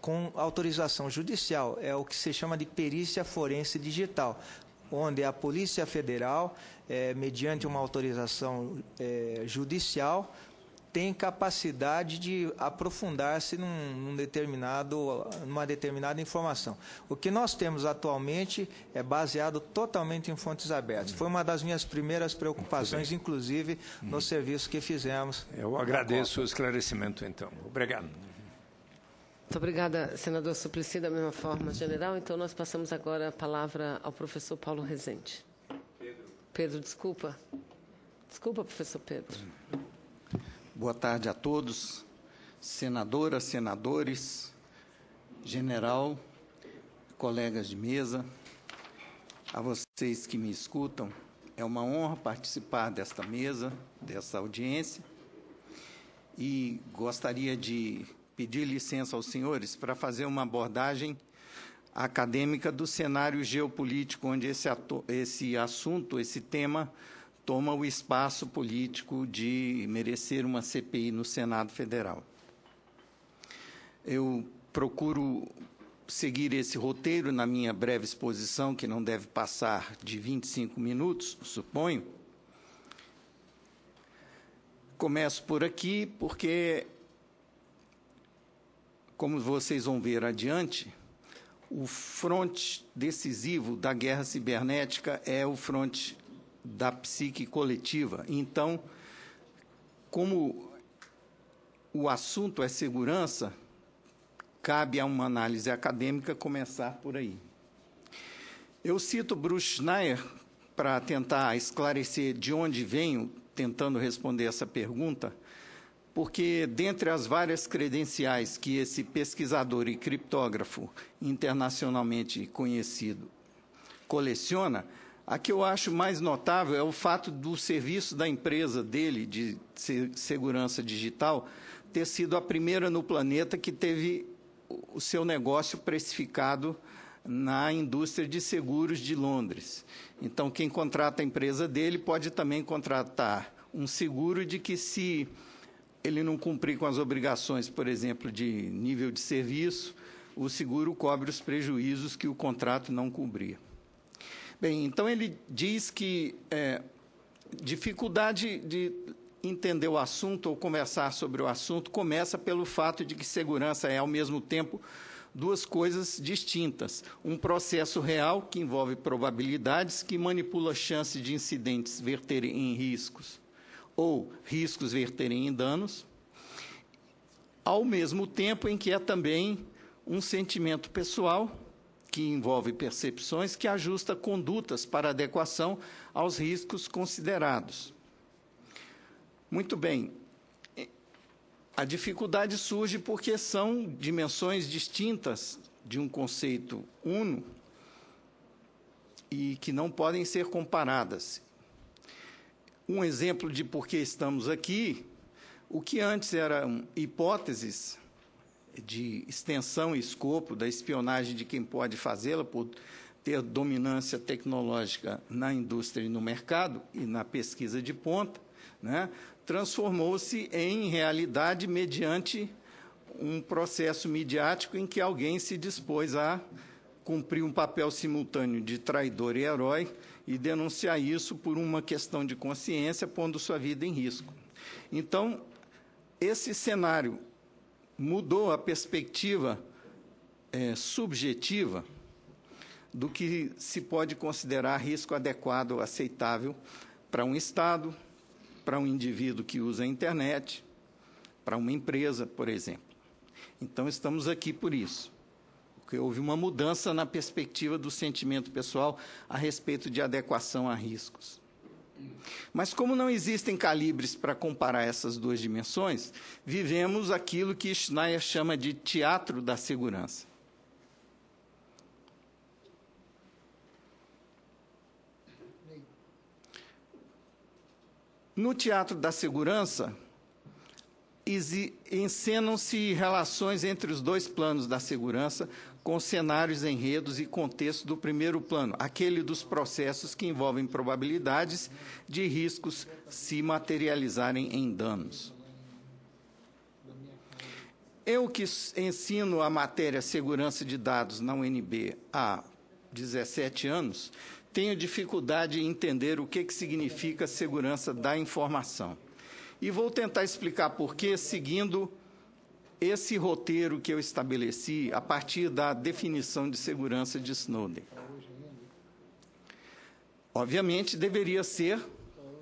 com autorização judicial, é o que se chama de perícia forense digital, onde a Polícia Federal, mediante uma autorização judicial, tem capacidade de aprofundar-se numa determinada informação. O que nós temos atualmente é baseado totalmente em fontes abertas. Foi uma das minhas primeiras preocupações, inclusive, no serviço que fizemos. Eu agradeço o esclarecimento, então. Obrigado. Muito obrigada, senador Suplicy, da mesma forma, general. Então, nós passamos agora a palavra ao professor Paulo Rezende. Pedro, desculpa. Desculpa, professor Pedro. Boa tarde a todos, senadoras, senadores, general, colegas de mesa, a vocês que me escutam. É uma honra participar desta mesa, dessa audiência, e gostaria de pedir licença aos senhores para fazer uma abordagem acadêmica do cenário geopolítico, onde esse assunto, esse tema, toma o espaço político de merecer uma CPI no Senado Federal. Eu procuro seguir esse roteiro na minha breve exposição, que não deve passar de 25 minutos, suponho. Começo por aqui porque, como vocês vão ver adiante, o fronte decisivo da guerra cibernética é o fronte da psique coletiva. Então, como o assunto é segurança, cabe a uma análise acadêmica começar por aí. Eu cito Bruce Schneier para tentar esclarecer de onde venho, tentando responder essa pergunta, porque, dentre as várias credenciais que esse pesquisador e criptógrafo internacionalmente conhecido coleciona, a que eu acho mais notável é o fato do serviço da empresa dele, de segurança digital, ter sido a primeira no planeta que teve o seu negócio precificado na indústria de seguros de Londres. Então, quem contrata a empresa dele pode também contratar um seguro de que, se ele não cumprir com as obrigações, por exemplo, de nível de serviço, o seguro cobre os prejuízos que o contrato não cobria. Bem, então ele diz que dificuldade de entender o assunto ou conversar sobre o assunto começa pelo fato de que segurança é, ao mesmo tempo, duas coisas distintas. Um processo real, que envolve probabilidades, que manipula chances de incidentes verterem em riscos ou riscos verterem em danos, ao mesmo tempo em que é também um sentimento pessoal, que envolve percepções, que ajusta condutas para adequação aos riscos considerados. Muito bem, a dificuldade surge porque são dimensões distintas de um conceito uno e que não podem ser comparadas. Um exemplo de por que estamos aqui, o que antes eram hipóteses de extensão e escopo da espionagem de quem pode fazê-la por ter dominância tecnológica na indústria e no mercado e na pesquisa de ponta, né, transformou-se em realidade mediante um processo midiático em que alguém se dispôs a cumprir um papel simultâneo de traidor e herói e denunciar isso por uma questão de consciência, pondo sua vida em risco. Então, esse cenário mudou a perspectiva subjetiva do que se pode considerar risco adequado ou aceitável para um Estado, para um indivíduo que usa a internet, para uma empresa, por exemplo. Então, estamos aqui por isso, porque houve uma mudança na perspectiva do sentimento pessoal a respeito de adequação a riscos. Mas, como não existem calibres para comparar essas duas dimensões, vivemos aquilo que Schneier chama de teatro da segurança. No teatro da segurança, encenam-se relações entre os dois planos da segurança, com cenários, enredos e contexto do primeiro plano, aquele dos processos que envolvem probabilidades de riscos se materializarem em danos. Eu que ensino a matéria segurança de dados na UNB há 17 anos, tenho dificuldade em entender o que significa segurança da informação. E vou tentar explicar por quê, seguindo esse roteiro que eu estabeleci a partir da definição de segurança de Snowden. Obviamente, deveria ser,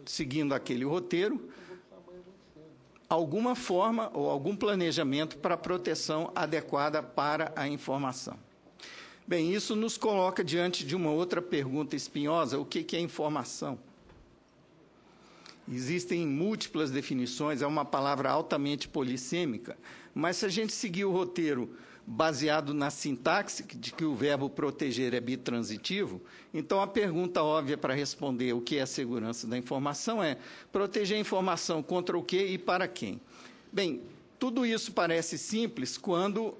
seguindo aquele roteiro, alguma forma ou algum planejamento para proteção adequada para a informação. Bem, isso nos coloca diante de uma outra pergunta espinhosa: o que é informação? Existem múltiplas definições, é uma palavra altamente polissêmica, mas se a gente seguir o roteiro baseado na sintaxe de que o verbo proteger é bitransitivo, então a pergunta óbvia para responder o que é a segurança da informação é: proteger a informação contra o quê e para quem? Bem, tudo isso parece simples quando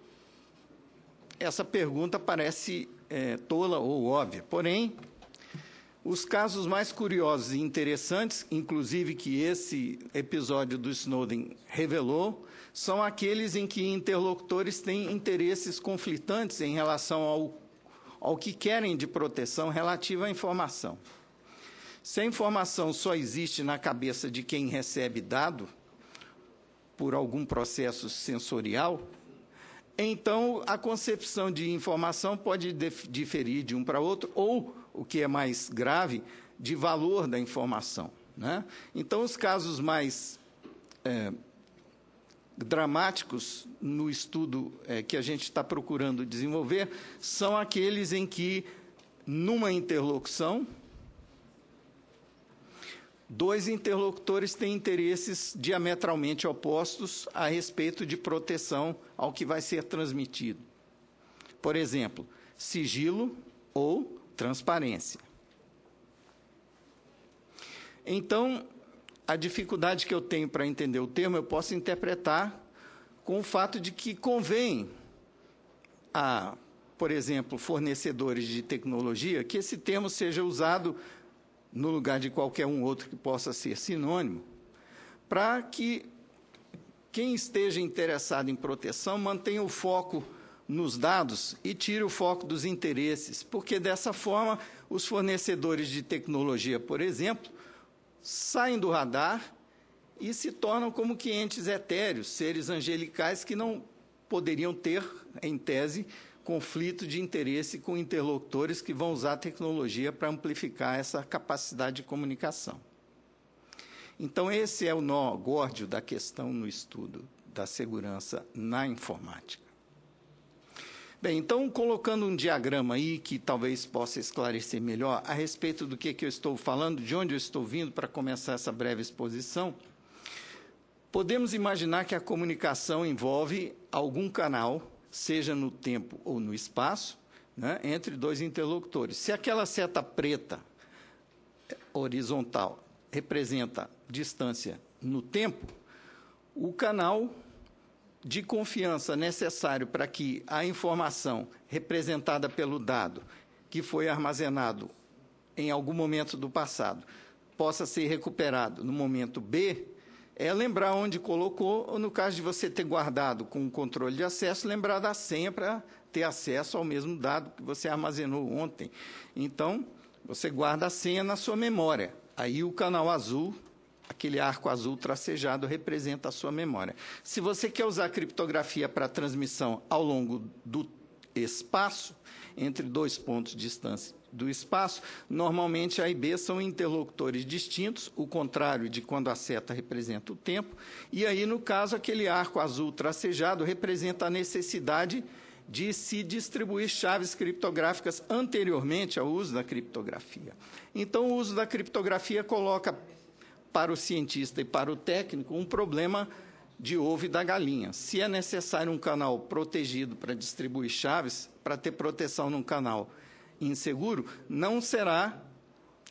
essa pergunta parece tola ou óbvia. Porém, os casos mais curiosos e interessantes, inclusive que esse episódio do Snowden revelou, são aqueles em que interlocutores têm interesses conflitantes em relação ao que querem de proteção relativa à informação. Se a informação só existe na cabeça de quem recebe dado por algum processo sensorial, então a concepção de informação pode diferir de um para outro, ou, o que é mais grave, de valor da informação, né? Então, os casos mais dramáticos no estudo que a gente está procurando desenvolver são aqueles em que, numa interlocução, dois interlocutores têm interesses diametralmente opostos a respeito de proteção ao que vai ser transmitido. Por exemplo, sigilo ou transparência. Então, a dificuldade que eu tenho para entender o termo, eu posso interpretar com o fato de que convém a, por exemplo, fornecedores de tecnologia, que esse termo seja usado no lugar de qualquer um outro que possa ser sinônimo, para que quem esteja interessado em proteção mantenha o foco nos dados e tire o foco dos interesses, porque dessa forma os fornecedores de tecnologia, por exemplo, saem do radar e se tornam como que entes etéreos, seres angelicais que não poderiam ter, em tese, conflito de interesse com interlocutores que vão usar a tecnologia para amplificar essa capacidade de comunicação. Então, esse é o nó górdio da questão no estudo da segurança na informática. Bem, então, colocando um diagrama aí que talvez possa esclarecer melhor a respeito do que eu estou falando, de onde eu estou vindo para começar essa breve exposição, podemos imaginar que a comunicação envolve algum canal, seja no tempo ou no espaço, né, entre dois interlocutores. Se aquela seta preta horizontal representa distância no tempo, o canal de confiança necessário para que a informação representada pelo dado que foi armazenado em algum momento do passado possa ser recuperado no momento B, é lembrar onde colocou, ou no caso de você ter guardado com o controle de acesso, lembrar da senha para ter acesso ao mesmo dado que você armazenou ontem. Então, você guarda a senha na sua memória. Aí o canal azul, aquele arco azul tracejado, representa a sua memória. Se você quer usar a criptografia para transmissão ao longo do espaço, entre dois pontos de distância do espaço, normalmente A e B são interlocutores distintos, o contrário de quando a seta representa o tempo, e aí, no caso, aquele arco azul tracejado representa a necessidade de se distribuir chaves criptográficas anteriormente ao uso da criptografia. Então, o uso da criptografia coloca para o cientista e para o técnico um problema de ovo e da galinha. Se é necessário um canal protegido para distribuir chaves, para ter proteção num canal inseguro, não será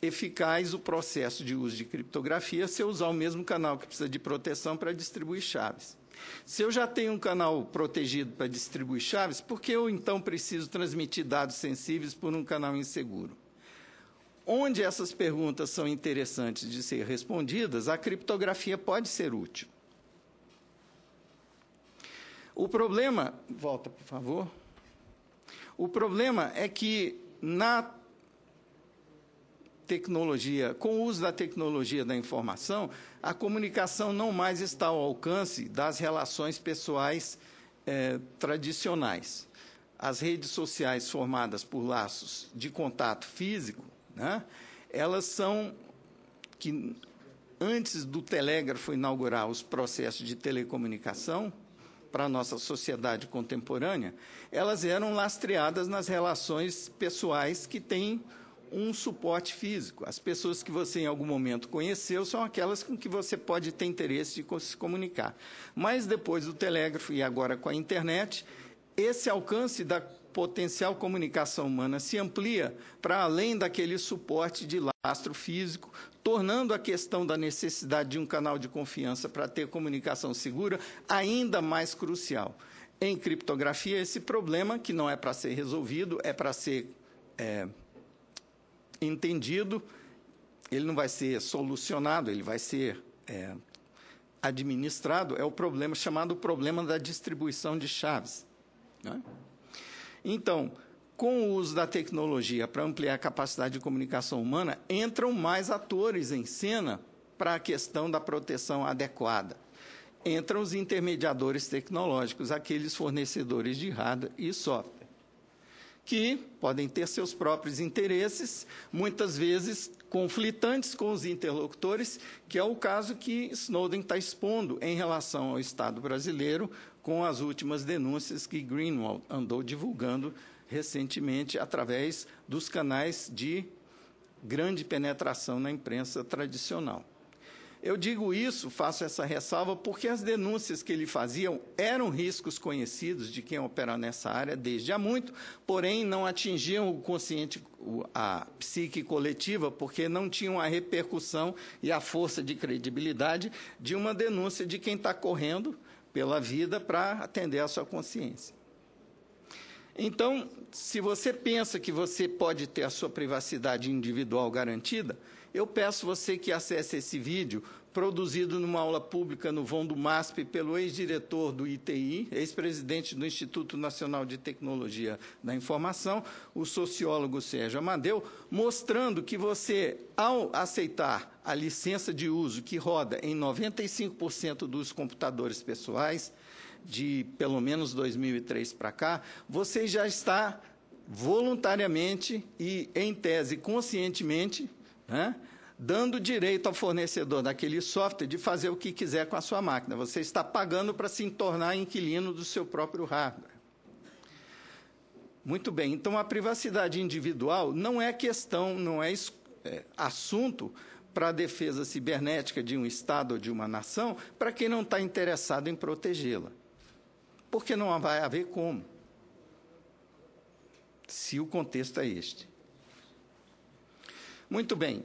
eficaz o processo de uso de criptografia se eu usar o mesmo canal que precisa de proteção para distribuir chaves. Se eu já tenho um canal protegido para distribuir chaves, por que eu, então, preciso transmitir dados sensíveis por um canal inseguro? Onde essas perguntas são interessantes de ser respondidas, a criptografia pode ser útil. O problema, volta, por favor. O problema é que na tecnologia, com o uso da tecnologia da informação, a comunicação não mais está ao alcance das relações pessoais tradicionais. As redes sociais formadas por laços de contato físico, né, elas são que, antes do telégrafo inaugurar os processos de telecomunicação, para a nossa sociedade contemporânea, elas eram lastreadas nas relações pessoais que têm um suporte físico. As pessoas que você, em algum momento, conheceu são aquelas com que você pode ter interesse de se comunicar. Mas, depois do telégrafo e agora com a internet, esse alcance da potencial comunicação humana se amplia para além daquele suporte de lastro físico, tornando a questão da necessidade de um canal de confiança para ter comunicação segura ainda mais crucial. Em criptografia, esse problema, que não é para ser resolvido, é para ser entendido, ele não vai ser solucionado, ele vai ser administrado, é o problema chamado problema da distribuição de chaves, né? Então, com o uso da tecnologia para ampliar a capacidade de comunicação humana, entram mais atores em cena para a questão da proteção adequada. Entram os intermediadores tecnológicos, aqueles fornecedores de hardware e software, que podem ter seus próprios interesses, muitas vezes conflitantes com os interlocutores, que é o caso que Snowden está expondo em relação ao Estado brasileiro, com as últimas denúncias que Greenwald andou divulgando recentemente através dos canais de grande penetração na imprensa tradicional. Eu digo isso, faço essa ressalva, porque as denúncias que ele fazia eram riscos conhecidos de quem opera nessa área desde há muito, porém não atingiam o consciente, a psique coletiva, porque não tinham a repercussão e a força de credibilidade de uma denúncia de quem está correndo pela vida para atender à sua consciência. Então, se você pensa que você pode ter a sua privacidade individual garantida, eu peço você que acesse esse vídeo, produzido numa aula pública no vão do MASP pelo ex-diretor do ITI, ex-presidente do Instituto Nacional de Tecnologia da Informação, o sociólogo Sérgio Amadeu, mostrando que você, ao aceitar a licença de uso que roda em 95% dos computadores pessoais, de pelo menos 2003 para cá, você já está voluntariamente e, em tese, conscientemente, né, dando direito ao fornecedor daquele software de fazer o que quiser com a sua máquina. Você está pagando para se tornar inquilino do seu próprio hardware. Muito bem, então a privacidade individual não é questão, não é assunto para a defesa cibernética de um Estado ou de uma nação, para quem não está interessado em protegê-la. Porque não vai haver como. se o contexto é este. Muito bem.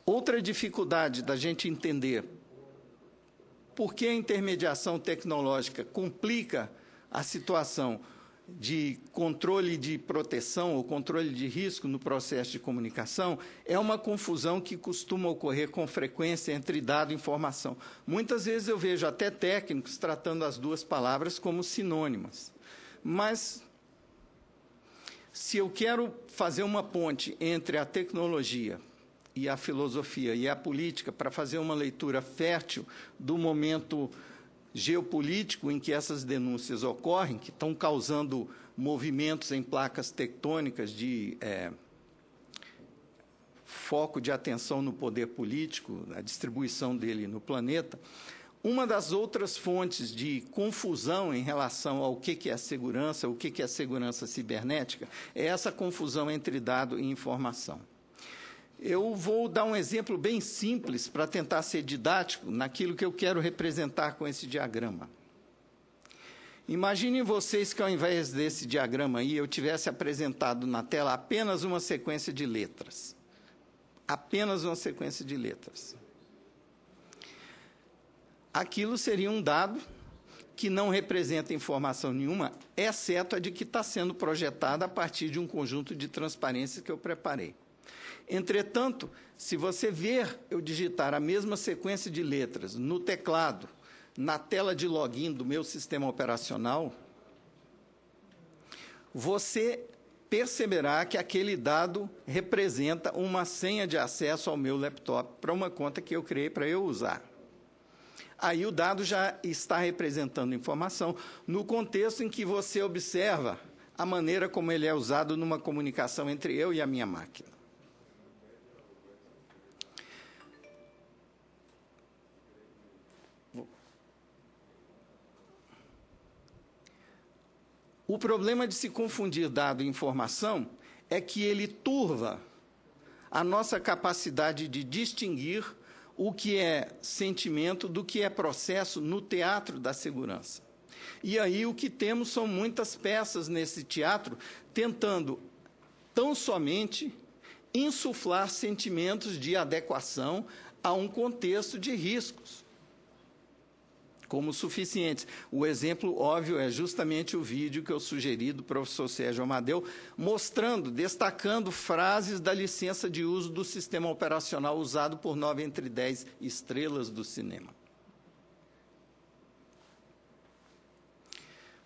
Outra dificuldade da gente entender por que a intermediação tecnológica complica a situação de controle de proteção ou controle de risco no processo de comunicação é uma confusão que costuma ocorrer com frequência entre dado e informação. Muitas vezes eu vejo até técnicos tratando as duas palavras como sinônimas. Mas, se eu quero fazer uma ponte entre a tecnologia e a filosofia e a política para fazer uma leitura fértil do momento geopolítico em que essas denúncias ocorrem, que estão causando movimentos em placas tectônicas de foco de atenção no poder político, a distribuição dele no planeta, uma das outras fontes de confusão em relação ao que é segurança, o que é segurança cibernética, é essa confusão entre dado e informação. Eu vou dar um exemplo bem simples para tentar ser didático naquilo que eu quero representar com esse diagrama. Imaginem vocês que, ao invés desse diagrama aí, eu tivesse apresentado na tela apenas uma sequência de letras. Apenas uma sequência de letras. Aquilo seria um dado que não representa informação nenhuma, exceto a de que está sendo projetada a partir de um conjunto de transparências que eu preparei. Entretanto, se você ver eu digitar a mesma sequência de letras no teclado, na tela de login do meu sistema operacional, você perceberá que aquele dado representa uma senha de acesso ao meu laptop para uma conta que eu criei para eu usar. Aí o dado já está representando informação no contexto em que você observa a maneira como ele é usado numa comunicação entre eu e a minha máquina. O problema de se confundir dado e informação é que ele turva a nossa capacidade de distinguir o que é sentimento do que é processo no teatro da segurança. E aí o que temos são muitas peças nesse teatro tentando tão somente insuflar sentimentos de adequação a um contexto de riscos como suficientes. O exemplo óbvio é justamente o vídeo que eu sugeri do professor Sérgio Amadeu, mostrando, destacando frases da licença de uso do sistema operacional usado por 9 entre 10 estrelas do cinema.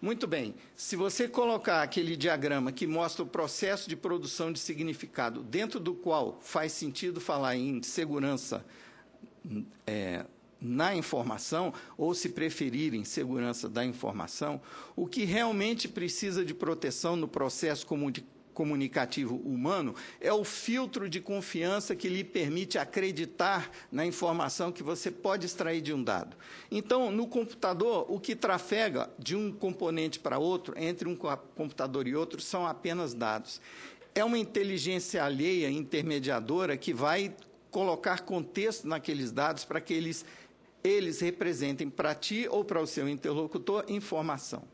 Muito bem, se você colocar aquele diagrama que mostra o processo de produção de significado, dentro do qual faz sentido falar em segurança na informação, ou se preferirem, segurança da informação, o que realmente precisa de proteção no processo comunicativo humano é o filtro de confiança que lhe permite acreditar na informação que você pode extrair de um dado. Então, no computador, o que trafega de um componente para outro, entre um computador e outro, são apenas dados. É uma inteligência alheia, intermediadora, que vai colocar contexto naqueles dados para que eles representem para ti ou para o seu interlocutor informação.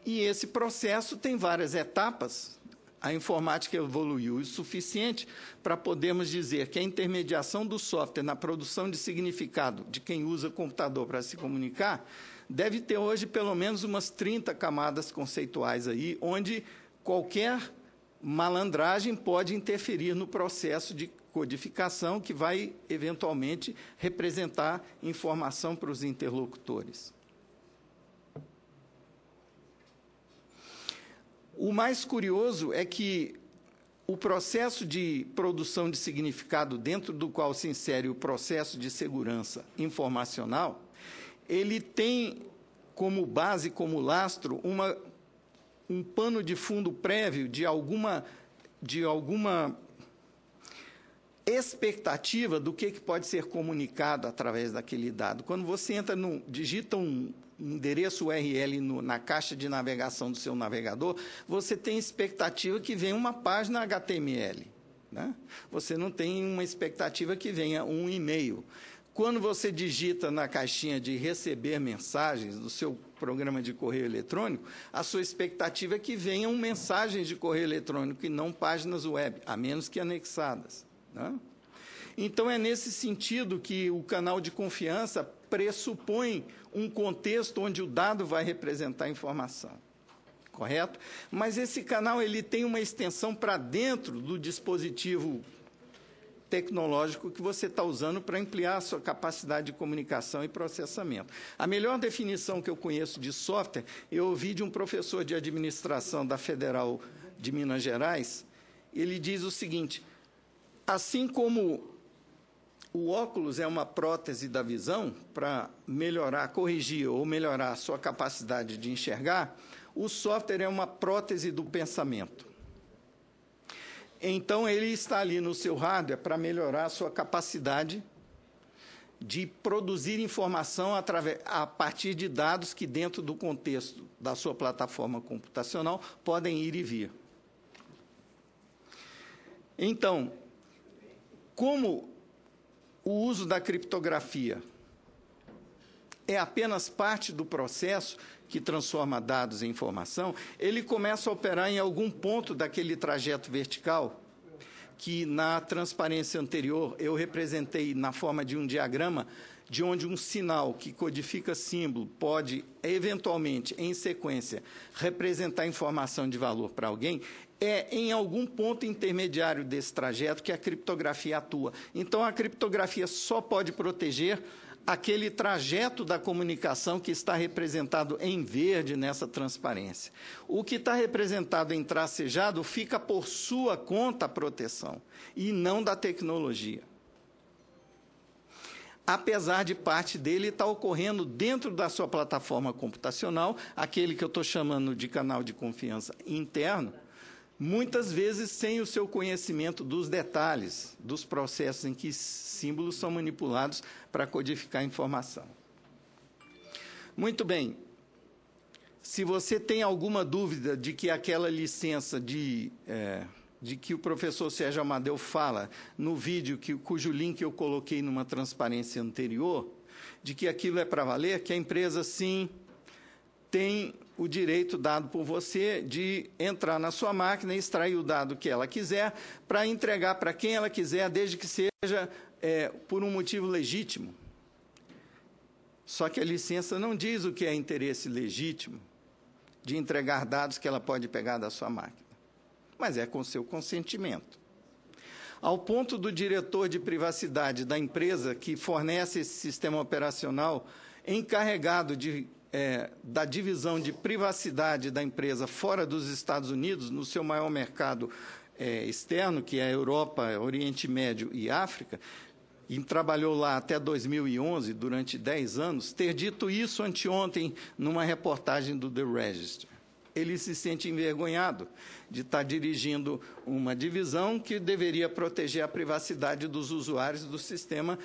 E esse processo tem várias etapas. A informática evoluiu o suficiente para podermos dizer que a intermediação do software na produção de significado de quem usa computador para se comunicar deve ter hoje pelo menos umas 30 camadas conceituais aí, onde qualquer malandragem pode interferir no processo de codificação que vai, eventualmente, representar informação para os interlocutores. O mais curioso é que o processo de produção de significado, dentro do qual se insere o processo de segurança informacional, ele tem como base, como lastro, um pano de fundo prévio de alguma expectativa do que pode ser comunicado através daquele dado. Quando você digita um endereço URL na caixa de navegação do seu navegador, você tem expectativa que venha uma página HTML. Né? Você não tem uma expectativa que venha um e-mail. Quando você digita na caixinha de receber mensagens do seu programa de correio eletrônico, a sua expectativa é que venham mensagens de correio eletrônico e não páginas web, a menos que anexadas, né? Então, é nesse sentido que o canal de confiança pressupõe um contexto onde o dado vai representar a informação, correto? Mas esse canal ele tem uma extensão para dentro do dispositivo tecnológico que você está usando para ampliar a sua capacidade de comunicação e processamento. A melhor definição que eu conheço de software, eu ouvi de um professor de administração da Federal de Minas Gerais, ele diz o seguinte: assim como o óculos é uma prótese da visão para melhorar, corrigir ou melhorar a sua capacidade de enxergar, o software é uma prótese do pensamento. Então, ele está ali no seu hardware para melhorar a sua capacidade de produzir informação a partir de dados que, dentro do contexto da sua plataforma computacional, podem ir e vir. Então, como o uso da criptografia é apenas parte do processo que transforma dados em informação, ele começa a operar em algum ponto daquele trajeto vertical que, na transparência anterior, eu representei na forma de um diagrama, de onde um sinal que codifica símbolo pode, eventualmente, em sequência, representar informação de valor para alguém. É em algum ponto intermediário desse trajeto que a criptografia atua. Então, a criptografia só pode proteger aquele trajeto da comunicação que está representado em verde nessa transparência. O que está representado em tracejado fica por sua conta a proteção, e não da tecnologia. Apesar de parte dele estar ocorrendo dentro da sua plataforma computacional, aquele que eu estou chamando de canal de confiança interno, muitas vezes sem o seu conhecimento dos detalhes dos processos em que símbolos são manipulados para codificar a informação. Muito bem. Se você tem alguma dúvida de que aquela licença de que o professor Sérgio Amadeu fala no vídeo, cujo link eu coloquei numa transparência anterior, de que aquilo é para valer, que a empresa, sim, tem o direito dado por você de entrar na sua máquina e extrair o dado que ela quiser para entregar para quem ela quiser, desde que seja por um motivo legítimo. Só que a licença não diz o que é interesse legítimo de entregar dados que ela pode pegar da sua máquina, mas é com seu consentimento. Ao ponto do diretor de privacidade da empresa que fornece esse sistema operacional encarregado da divisão de privacidade da empresa fora dos Estados Unidos, no seu maior mercado externo, que é a Europa, Oriente Médio e África, e trabalhou lá até 2011, durante 10 anos, ter dito isso anteontem numa reportagem do The Register. Ele se sente envergonhado de estar dirigindo uma divisão que deveria proteger a privacidade dos usuários do sistema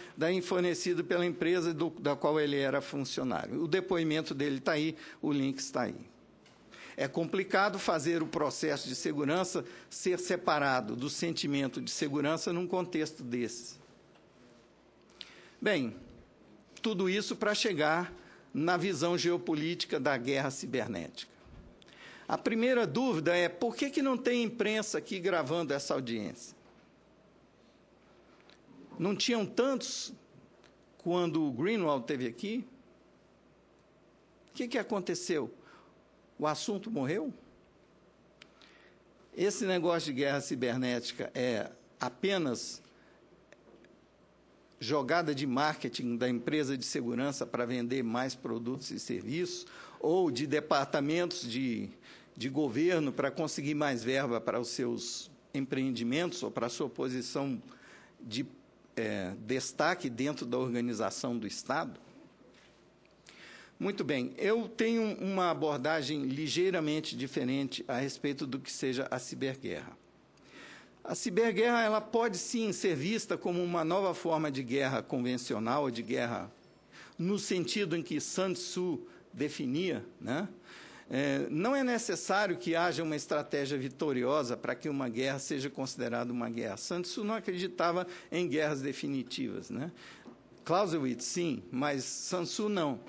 fornecido pela empresa da qual ele era funcionário. O depoimento dele está aí, o link está aí. É complicado fazer o processo de segurança ser separado do sentimento de segurança num contexto desse. Bem, tudo isso para chegar na visão geopolítica da guerra cibernética. A primeira dúvida é, por que não tem imprensa aqui gravando essa audiência? Não tinham tantos quando o Greenwald esteve aqui? O que aconteceu? O assunto morreu? Esse negócio de guerra cibernética é apenas jogada de marketing da empresa de segurança para vender mais produtos e serviços, ou de departamentos de governo para conseguir mais verba para os seus empreendimentos ou para a sua posição de destaque dentro da organização do Estado? Muito bem, eu tenho uma abordagem ligeiramente diferente a respeito do que seja a ciberguerra. A ciberguerra ela pode, sim, ser vista como uma nova forma de guerra convencional, de guerra no sentido em que Sun Tzu definia, né? Não é necessário que haja uma estratégia vitoriosa para que uma guerra seja considerada uma guerra. Sun Tzu não acreditava em guerras definitivas, né? Clausewitz, sim, mas Sun Tzu, não.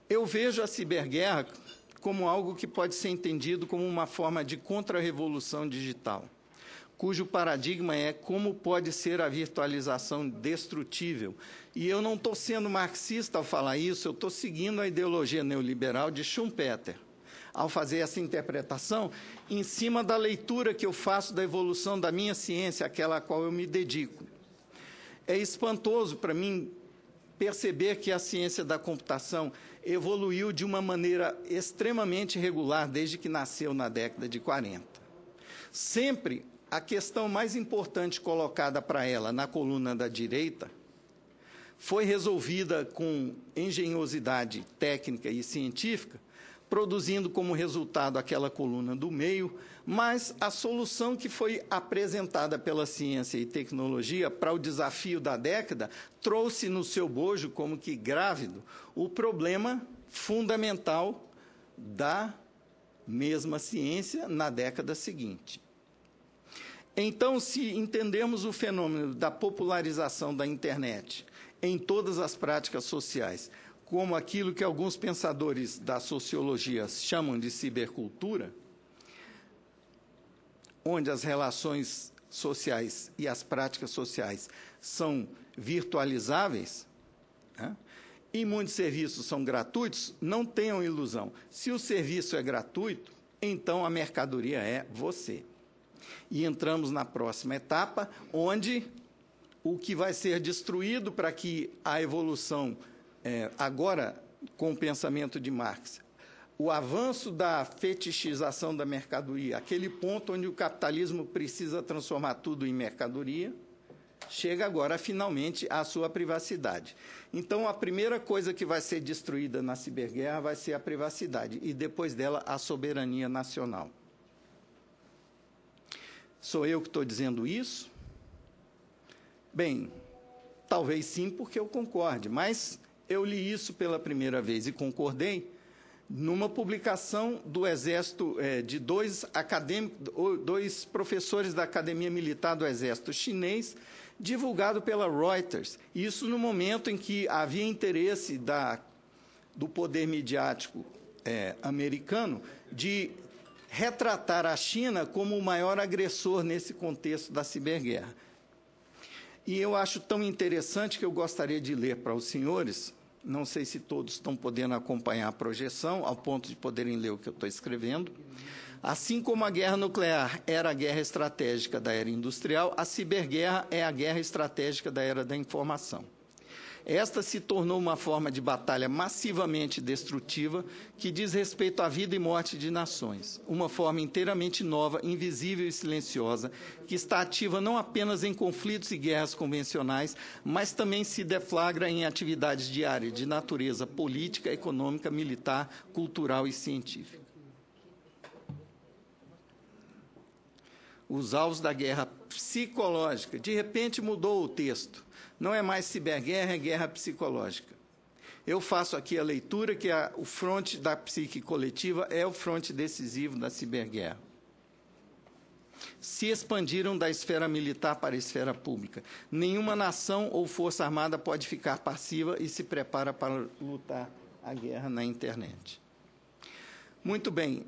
Eu vejo a ciberguerra como algo que pode ser entendido como uma forma de contra-revolução digital, cujo paradigma é como pode ser a virtualização destrutível. E eu não estou sendo marxista ao falar isso, eu estou seguindo a ideologia neoliberal de Schumpeter, ao fazer essa interpretação em cima da leitura que eu faço da evolução da minha ciência, aquela a qual eu me dedico. É espantoso para mim perceber que a ciência da computação evoluiu de uma maneira extremamente regular desde que nasceu na década de 40. Sempre a questão mais importante colocada para ela na coluna da direita foi resolvida com engenhosidade técnica e científica, produzindo como resultado aquela coluna do meio, mas a solução que foi apresentada pela ciência e tecnologia para o desafio da década trouxe no seu bojo, como que grávido, o problema fundamental da mesma ciência na década seguinte. Então, se entendemos o fenômeno da popularização da internet em todas as práticas sociais, como aquilo que alguns pensadores da sociologia chamam de cibercultura, onde as relações sociais e as práticas sociais são virtualizáveis, né? E muitos serviços são gratuitos, não tenham ilusão. Se o serviço é gratuito, então a mercadoria é você. E entramos na próxima etapa, onde o que vai ser destruído para que a evolução, agora com o pensamento de Marx, o avanço da fetichização da mercadoria, aquele ponto onde o capitalismo precisa transformar tudo em mercadoria, chega agora finalmente à sua privacidade. Então, a primeira coisa que vai ser destruída na ciberguerra vai ser a privacidade, e depois dela a soberania nacional. Sou eu que estou dizendo isso? Bem, talvez sim, porque eu concorde, mas eu li isso pela primeira vez e concordei numa publicação do Exército, de dois professores da Academia Militar do Exército Chinês, divulgado pela Reuters. Isso no momento em que havia interesse do poder midiático americano de retratar a China como o maior agressor nesse contexto da ciberguerra. E eu acho tão interessante que eu gostaria de ler para os senhores, não sei se todos estão podendo acompanhar a projeção, ao ponto de poderem ler o que eu estou escrevendo. Assim como a guerra nuclear era a guerra estratégica da era industrial, a ciberguerra é a guerra estratégica da era da informação. Esta se tornou uma forma de batalha massivamente destrutiva que diz respeito à vida e morte de nações. Uma forma inteiramente nova, invisível e silenciosa, que está ativa não apenas em conflitos e guerras convencionais, mas também se deflagra em atividades diárias de natureza política, econômica, militar, cultural e científica. Os alvos da guerra psicológica. De repente mudou o texto. Não é mais ciberguerra, é guerra psicológica. Eu faço aqui a leitura que o fronte da psique coletiva é o fronte decisivo da ciberguerra. Se expandiram da esfera militar para a esfera pública. Nenhuma nação ou força armada pode ficar passiva e se prepara para lutar a guerra na internet. Muito bem.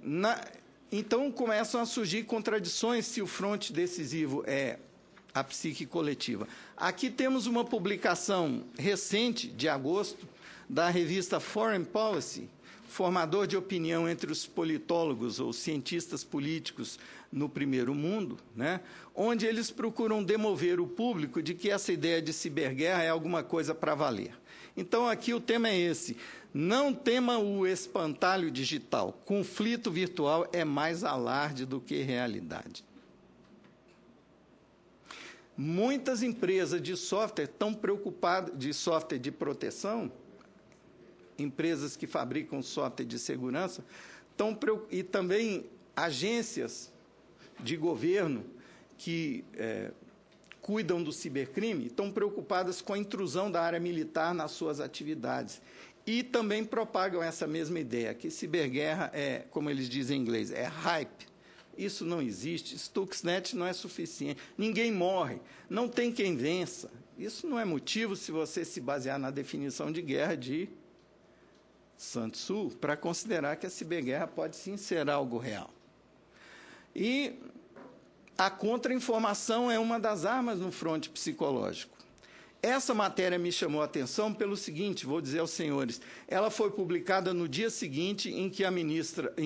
Então começam a surgir contradições se o fronte decisivo é a psique coletiva. Aqui temos uma publicação recente, de agosto, da revista Foreign Policy, formador de opinião entre os politólogos ou cientistas políticos no primeiro mundo, né, onde eles procuram demover o público de que essa ideia de ciberguerra é alguma coisa para valer. Então, aqui o tema é esse. Não tema o espantalho digital. Conflito virtual é mais alarde do que realidade. Muitas empresas de software estão preocupadas, de software de proteção, empresas que fabricam software de segurança, e também agências de governo que cuidam do cibercrime, estão preocupadas com a intrusão da área militar nas suas atividades. E também propagam essa mesma ideia, que ciberguerra é, como eles dizem em inglês, é hype. Isso não existe. Stuxnet não é suficiente. Ninguém morre. Não tem quem vença. Isso não é motivo, se você se basear na definição de guerra de Sun Tzu, para considerar que a ciberguerra pode sim ser algo real. E a contra-informação é uma das armas no fronte psicológico. Essa matéria me chamou a atenção pelo seguinte, vou dizer aos senhores, ela foi publicada no dia seguinte em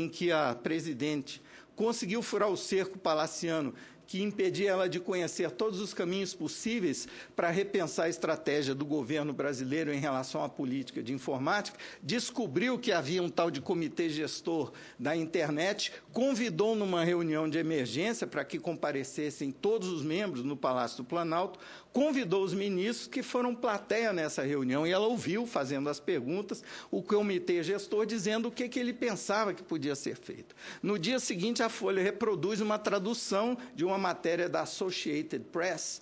que a presidente conseguiu furar o cerco palaciano que impedia ela de conhecer todos os caminhos possíveis para repensar a estratégia do governo brasileiro em relação à política de informática, descobriu que havia um tal de comitê gestor da internet, convidou numa reunião de emergência para que comparecessem todos os membros no Palácio do Planalto, convidou os ministros que foram plateia nessa reunião e ela ouviu, fazendo as perguntas, o comitê gestor dizendo o que ele pensava que podia ser feito. No dia seguinte, a Folha reproduz uma tradução de uma matéria da Associated Press,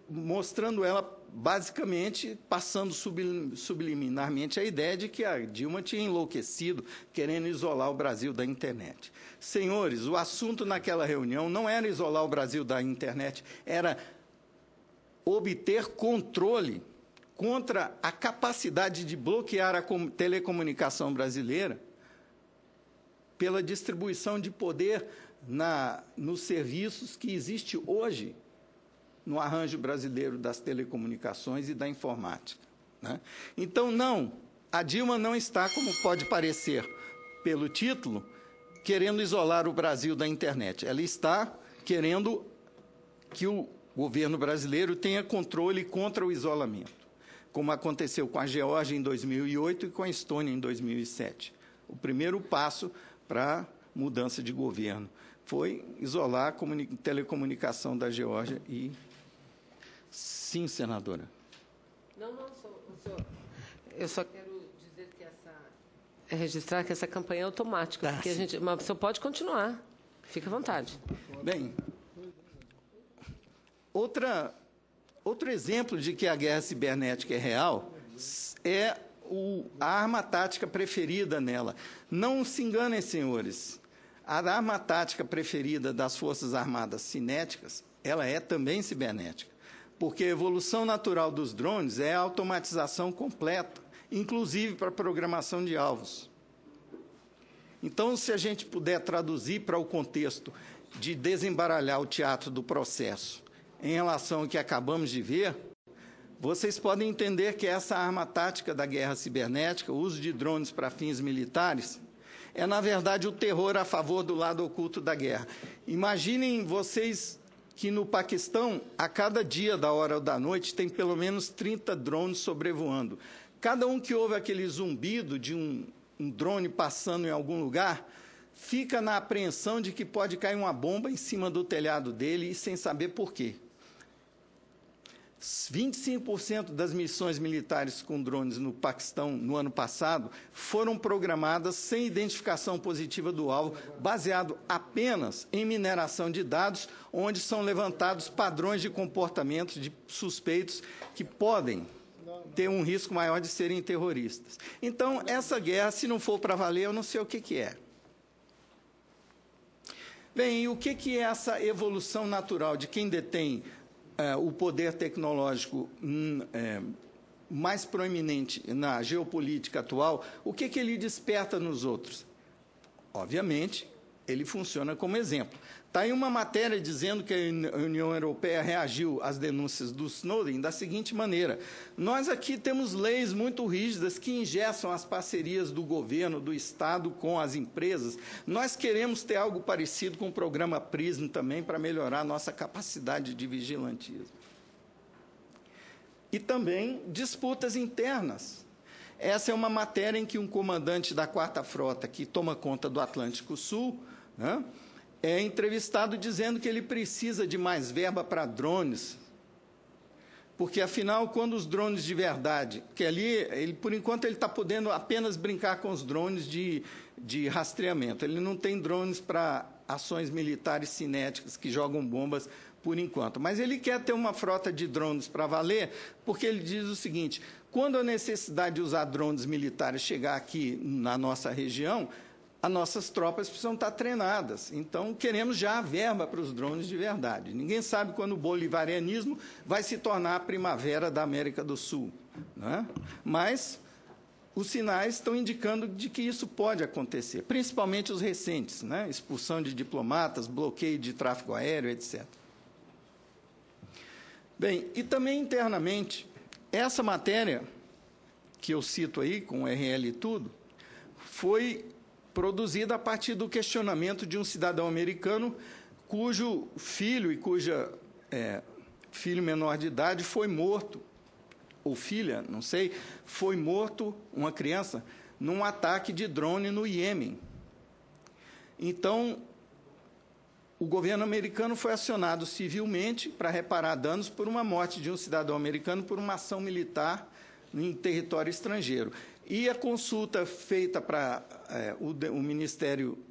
mostrando ela, basicamente, passando subliminarmente a ideia de que a Dilma tinha enlouquecido, querendo isolar o Brasil da internet. Senhores, o assunto naquela reunião não era isolar o Brasil da internet, era obter controle contra a capacidade de bloquear a telecomunicação brasileira pela distribuição de poder nos serviços que existe hoje no arranjo brasileiro das telecomunicações e da informática, né? Então, não, a Dilma não está, como pode parecer pelo título, querendo isolar o Brasil da internet. Ela está querendo que o governo brasileiro tenha controle contra o isolamento, como aconteceu com a Geórgia em 2008 e com a Estônia em 2007. O primeiro passo para a mudança de governo foi isolar a telecomunicação da Geórgia e... Sim, senadora. Não, senhor. Eu só quero dizer que registrar que essa campanha é automática, porque mas o senhor pode continuar. Fique à vontade. Bem, outro exemplo de que a guerra cibernética é real é a arma tática preferida nela. Não se enganem, senhores. A arma tática preferida das Forças Armadas cinéticas, ela é também cibernética, porque a evolução natural dos drones é a automatização completa, inclusive para programação de alvos. Então, se a gente puder traduzir para o contexto de desembaralhar o teatro do processo em relação ao que acabamos de ver, vocês podem entender que essa arma tática da guerra cibernética, o uso de drones para fins militares, é, na verdade, o terror a favor do lado oculto da guerra. Imaginem vocês que no Paquistão, a cada dia da hora ou da noite, tem pelo menos 30 drones sobrevoando. Cada um que ouve aquele zumbido de um drone passando em algum lugar, fica na apreensão de que pode cair uma bomba em cima do telhado dele e sem saber por quê. 25% das missões militares com drones no Paquistão no ano passado foram programadas sem identificação positiva do alvo, baseado apenas em mineração de dados, onde são levantados padrões de comportamento de suspeitos que podem ter um risco maior de serem terroristas. Então, essa guerra, se não for para valer, eu não sei o que é. Bem, e o que é essa evolução natural de quem detém o poder tecnológico mais proeminente na geopolítica atual? O que ele desperta nos outros? Obviamente, ele funciona como exemplo. Está aí uma matéria dizendo que a União Europeia reagiu às denúncias do Snowden da seguinte maneira: nós aqui temos leis muito rígidas que engessam as parcerias do governo, do Estado com as empresas. Nós queremos ter algo parecido com o programa PRISM também para melhorar a nossa capacidade de vigilantismo. E também disputas internas. Essa é uma matéria em que um comandante da 4ª Frota, que toma conta do Atlântico Sul, né, é entrevistado dizendo que ele precisa de mais verba para drones, porque, afinal, quando os drones de verdade, que ali, por enquanto, ele está podendo apenas brincar com os drones de rastreamento, ele não tem drones para ações militares cinéticas que jogam bombas por enquanto, mas ele quer ter uma frota de drones para valer, porque ele diz o seguinte: quando a necessidade de usar drones militares chegar aqui na nossa região, as nossas tropas precisam estar treinadas. Então, queremos já a verba para os drones de verdade. Ninguém sabe quando o bolivarianismo vai se tornar a primavera da América do Sul, né? Mas os sinais estão indicando de que isso pode acontecer, principalmente os recentes, né? Expulsão de diplomatas, bloqueio de tráfego aéreo, etc. Bem, e também internamente, essa matéria que eu cito aí, com o RL e tudo, foi produzida a partir do questionamento de um cidadão americano cujo filho e cuja filho menor de idade foi morto, ou filha, não sei, foi morto, uma criança, num ataque de drone no Iêmen. Então, o governo americano foi acionado civilmente para reparar danos por uma morte de um cidadão americano por uma ação militar em território estrangeiro. E a consulta feita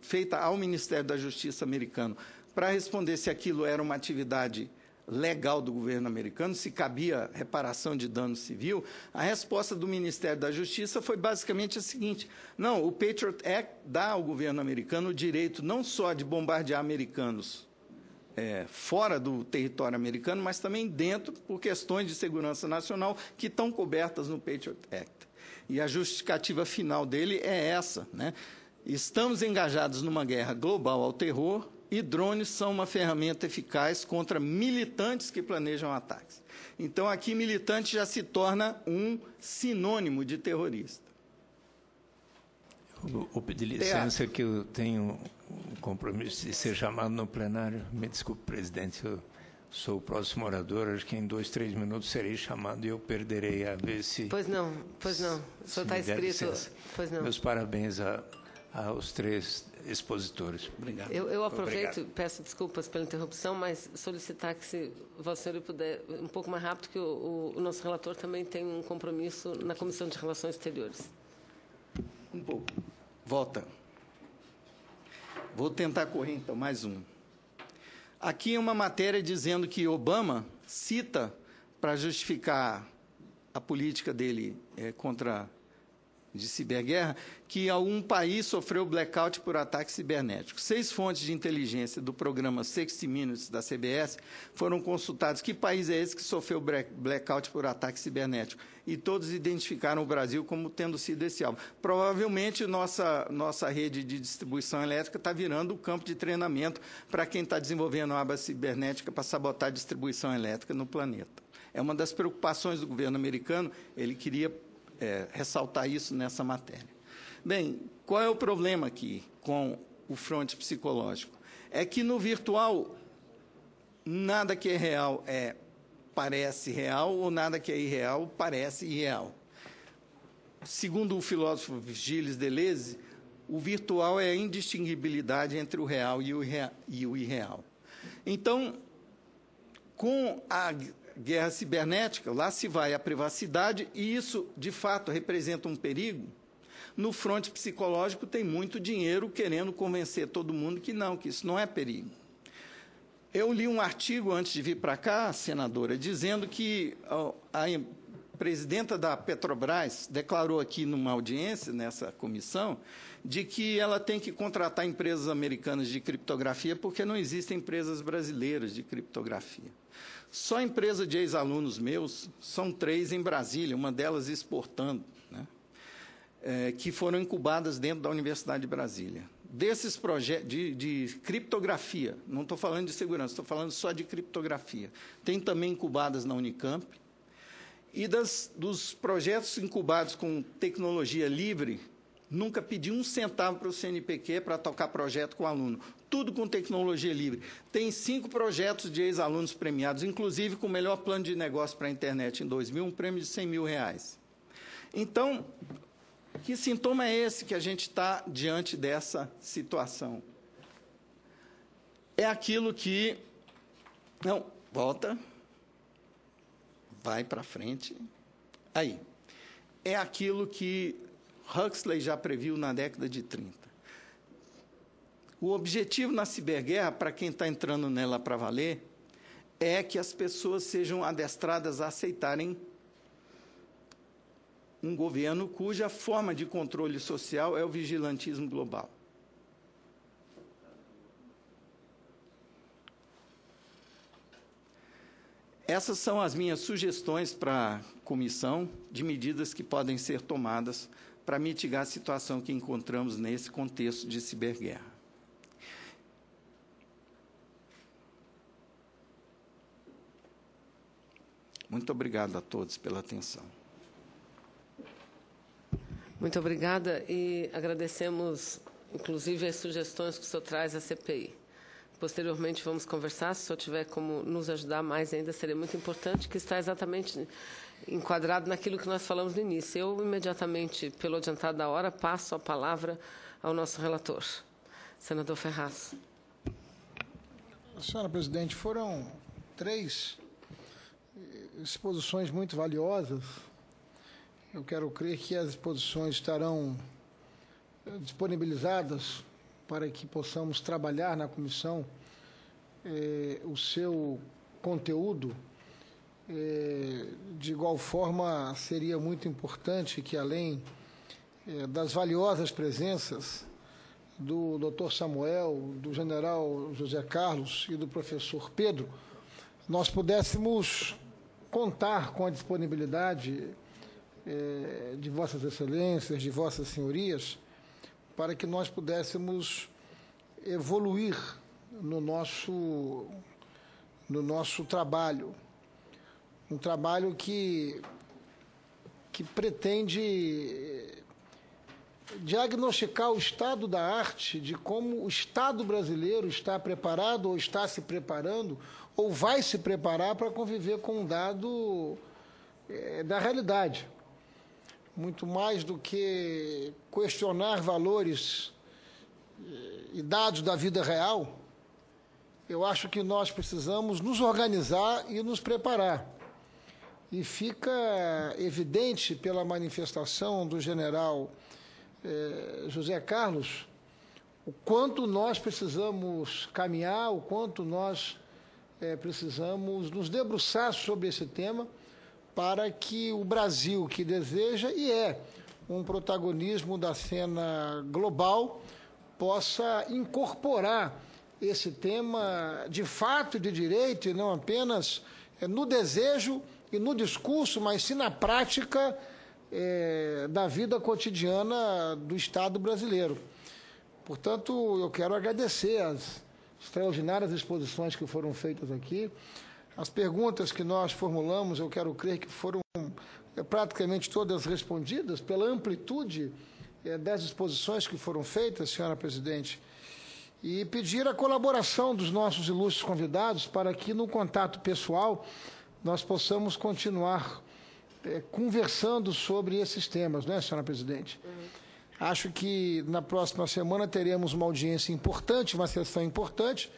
feita ao Ministério da Justiça americano para responder se aquilo era uma atividade legal do governo americano, se cabia reparação de dano civil, a resposta do Ministério da Justiça foi basicamente a seguinte: não, o Patriot Act dá ao governo americano o direito não só de bombardear americanos fora do território americano, mas também dentro, por questões de segurança nacional que estão cobertas no Patriot Act. E a justificativa final dele é essa, né? Estamos engajados numa guerra global ao terror e drones são uma ferramenta eficaz contra militantes que planejam ataques. Então, aqui, militante já se torna um sinônimo de terrorista. Vou pedir licença que eu tenho um compromisso de ser chamado no plenário. Me desculpe, presidente, eu sou o próximo orador, acho que em 2, 3 minutos serei chamado e eu perderei a ver se... Pois não. O senhor está inscrito. Pois não. Meus parabéns aos 3 expositores. Obrigado. Eu aproveito e peço desculpas pela interrupção, mas solicitar que, se Vossa Senhoria puder, um pouco mais rápido, que o nosso relator também tem um compromisso na Comissão de Relações Exteriores. Um pouco. Volta. Vou tentar correr, então, mais um. Aqui uma matéria dizendo que Obama cita, para justificar a política dele de ciberguerra, que algum país sofreu blackout por ataque cibernético. 6 fontes de inteligência do programa 60 Minutes da CBS foram consultadas. Que país é esse que sofreu blackout por ataque cibernético? E todos identificaram o Brasil como tendo sido esse alvo. Provavelmente, nossa rede de distribuição elétrica está virando o campo de treinamento para quem está desenvolvendo a aba cibernética para sabotar a distribuição elétrica no planeta. É uma das preocupações do governo americano, ele queria ressaltar isso nessa matéria. Bem, qual é o problema aqui com o fronte psicológico? É que no virtual, nada que é real parece real, ou nada que é irreal parece irreal. Segundo o filósofo Gilles Deleuze, o virtual é a indistinguibilidade entre o real e o irreal. Então, com a guerra cibernética, lá se vai a privacidade, e isso, de fato, representa um perigo. No fronte psicológico, tem muito dinheiro querendo convencer todo mundo que isso não é perigo. Eu li um artigo, antes de vir para cá, senadora, dizendo que a presidenta da Petrobras declarou aqui numa audiência, nessa comissão, de que ela tem que contratar empresas americanas de criptografia porque não existem empresas brasileiras de criptografia. Só a empresa de ex-alunos meus, são 3 em Brasília, uma delas exportando, né, que foram incubadas dentro da Universidade de Brasília. Desses projetos de criptografia, não estou falando de segurança, estou falando só de criptografia. Tem também incubadas na Unicamp. E dos projetos incubados com tecnologia livre, nunca pedi um centavo para o CNPq para tocar projeto com aluno. Tudo com tecnologia livre. Tem 5 projetos de ex-alunos premiados, inclusive com o melhor plano de negócio para a internet em 2000, um prêmio de R$100 mil. Então, que sintoma é esse que a gente está diante dessa situação? É aquilo que... Não, volta. Vai para frente. Aí. É aquilo que Huxley já previu na década de 30. O objetivo na ciberguerra, para quem está entrando nela para valer, é que as pessoas sejam adestradas a aceitarem um governo cuja forma de controle social é o vigilantismo global. Essas são as minhas sugestões para a comissão de medidas que podem ser tomadas para mitigar a situação que encontramos nesse contexto de ciberguerra. Muito obrigado a todos pela atenção. Muito obrigada e agradecemos, inclusive, as sugestões que o senhor traz à CPI. Posteriormente, vamos conversar. Se o senhor tiver como nos ajudar mais ainda, seria muito importante, que está exatamente enquadrado naquilo que nós falamos no início. Eu, imediatamente, pelo adiantado da hora, passo a palavra ao nosso relator, senador Ferraz. Senhora presidente, foram 3 exposições muito valiosas. Eu quero crer que as exposições estarão disponibilizadas para que possamos trabalhar na comissão o seu conteúdo. De igual forma, seria muito importante que, além das valiosas presenças do Dr. Samuel, do general José Carlos e do professor Pedro, nós pudéssemos contar com a disponibilidade de Vossas Excelências, de Vossas Senhorias, para que nós pudéssemos evoluir no nosso trabalho. Um trabalho que pretende diagnosticar o estado da arte, de como o Estado brasileiro está preparado, ou está se preparando, ou vai se preparar para conviver com um dado da realidade. Muito mais do que questionar valores e dados da vida real, eu acho que nós precisamos nos organizar e nos preparar. E fica evidente pela manifestação do general José Carlos o quanto nós precisamos caminhar, o quanto nós precisamos nos debruçar sobre esse tema, para que o Brasil, que deseja e é um protagonismo da cena global, possa incorporar esse tema de fato e de direito, e não apenas no desejo e no discurso, mas sim na prática da vida cotidiana do Estado brasileiro. Portanto, eu quero agradecer as extraordinárias exposições que foram feitas aqui. As perguntas que nós formulamos, eu quero crer que foram praticamente todas respondidas pela amplitude das exposições que foram feitas, senhora presidente, e pedir a colaboração dos nossos ilustres convidados para que, no contato pessoal, nós possamos continuar conversando sobre esses temas, não é, senhora presidente? Acho que na próxima semana teremos uma audiência importante, uma sessão importante.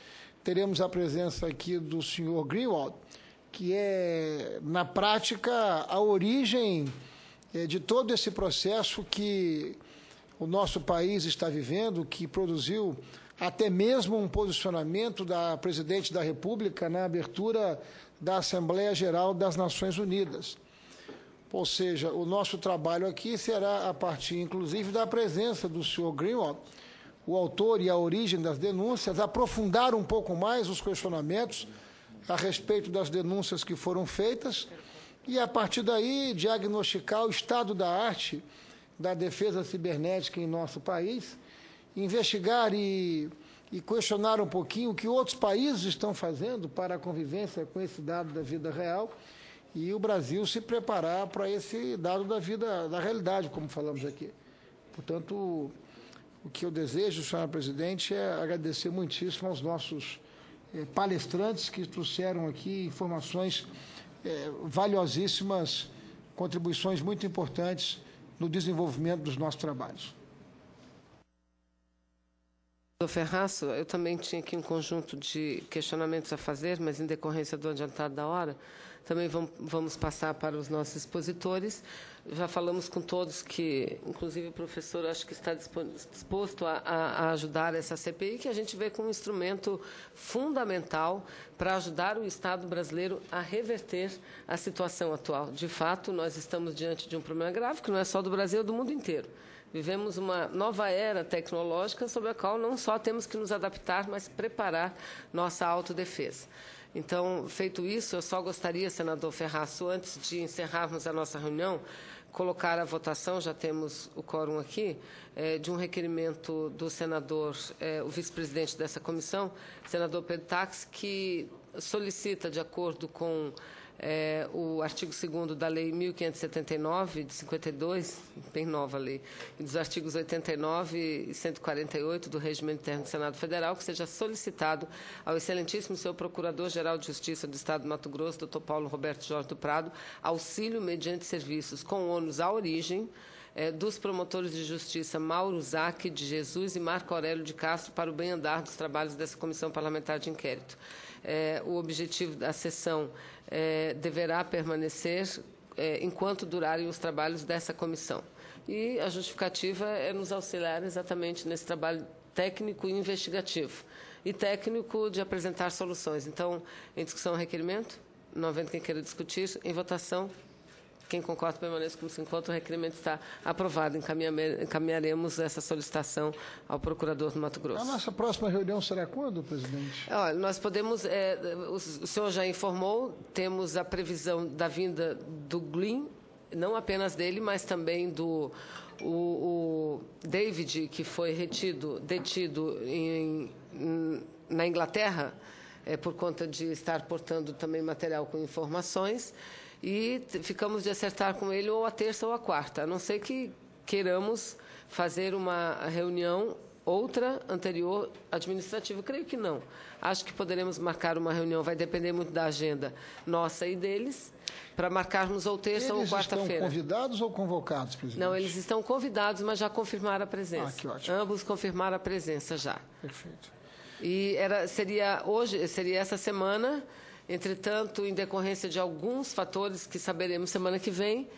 Teremos a presença aqui do senhor Greenwald, que é, na prática, a origem de todo esse processo que o nosso país está vivendo, que produziu até mesmo um posicionamento da presidente da República na abertura da Assembleia Geral das Nações Unidas. Ou seja, o nosso trabalho aqui será a partir, inclusive, da presença do senhor Greenwald, o autor e a origem das denúncias, aprofundar um pouco mais os questionamentos a respeito das denúncias que foram feitas e, a partir daí, diagnosticar o estado da arte da defesa cibernética em nosso país, investigar e questionar um pouquinho o que outros países estão fazendo para a convivência com esse dado da vida real e o Brasil se preparar para esse dado da realidade, como falamos aqui. Portanto, o que eu desejo, senhora presidente, é agradecer muitíssimo aos nossos palestrantes que trouxeram aqui informações valiosíssimas, contribuições muito importantes no desenvolvimento dos nossos trabalhos. Doutor Ferraz, eu também tinha aqui um conjunto de questionamentos a fazer, mas em decorrência do adiantado da hora, também vamos passar para os nossos expositores. Já falamos com todos que, inclusive o professor, acho que está disposto a ajudar essa CPI, que a gente vê como um instrumento fundamental para ajudar o Estado brasileiro a reverter a situação atual. De fato, nós estamos diante de um problema grave, que não é só do Brasil, é do mundo inteiro. Vivemos uma nova era tecnológica sobre a qual não só temos que nos adaptar, mas preparar nossa autodefesa. Então, feito isso, eu só gostaria, senador Ferraço, antes de encerrarmos a nossa reunião, colocar à votação, já temos o quórum aqui, de um requerimento do senador, o vice-presidente dessa comissão, senador Pedro Táxi, que solicita, de acordo com o artigo 2º da Lei 1579, de 52, bem nova a lei, e dos artigos 89 e 148 do Regimento Interno do Senado Federal, que seja solicitado ao excelentíssimo senhor Procurador-Geral de Justiça do Estado do Mato Grosso, doutor Paulo Roberto Jorge do Prado, auxílio mediante serviços com ônus à origem dos promotores de justiça Mauro Zac de Jesus e Marco Aurélio de Castro para o bem andar dos trabalhos dessa comissão parlamentar de inquérito. O objetivo da sessão deverá permanecer enquanto durarem os trabalhos dessa comissão. E a justificativa é nos auxiliar exatamente nesse trabalho técnico e investigativo. E técnico de apresentar soluções. Então, em discussão o requerimento, não havendo quem queira discutir, em votação, quem concorda permaneça como se encontra, o requerimento está aprovado. Encaminharemos essa solicitação ao procurador do Mato Grosso. A nossa próxima reunião será quando, presidente? Olha, nós podemos, o senhor já informou, temos a previsão da vinda do Glyn, não apenas dele, mas também do o David, que foi detido na Inglaterra, por conta de estar portando também material com informações, e ficamos de acertar com ele ou a terça ou a quarta, a não ser que queiramos fazer uma reunião, outra anterior administrativa. Creio que não. Acho que poderemos marcar uma reunião, vai depender muito da agenda nossa e deles, para marcarmos ou terça ou quarta-feira. Eles estão convidados ou convocados, presidente? Não, eles estão convidados, mas já confirmaram a presença. Ah, que ótimo. Ambos confirmaram a presença já. Perfeito. E seria essa semana. Entretanto, em decorrência de alguns fatores que saberemos semana que vem,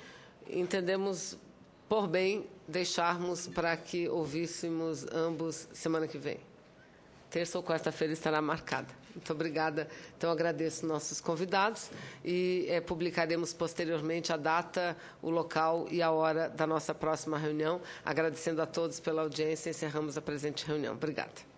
entendemos por bem deixarmos para que ouvíssemos ambos semana que vem. Terça ou quarta-feira estará marcada. Muito obrigada. Então, agradeço nossos convidados e publicaremos posteriormente a data, o local e a hora da nossa próxima reunião. Agradecendo a todos pela audiência, encerramos a presente reunião. Obrigada.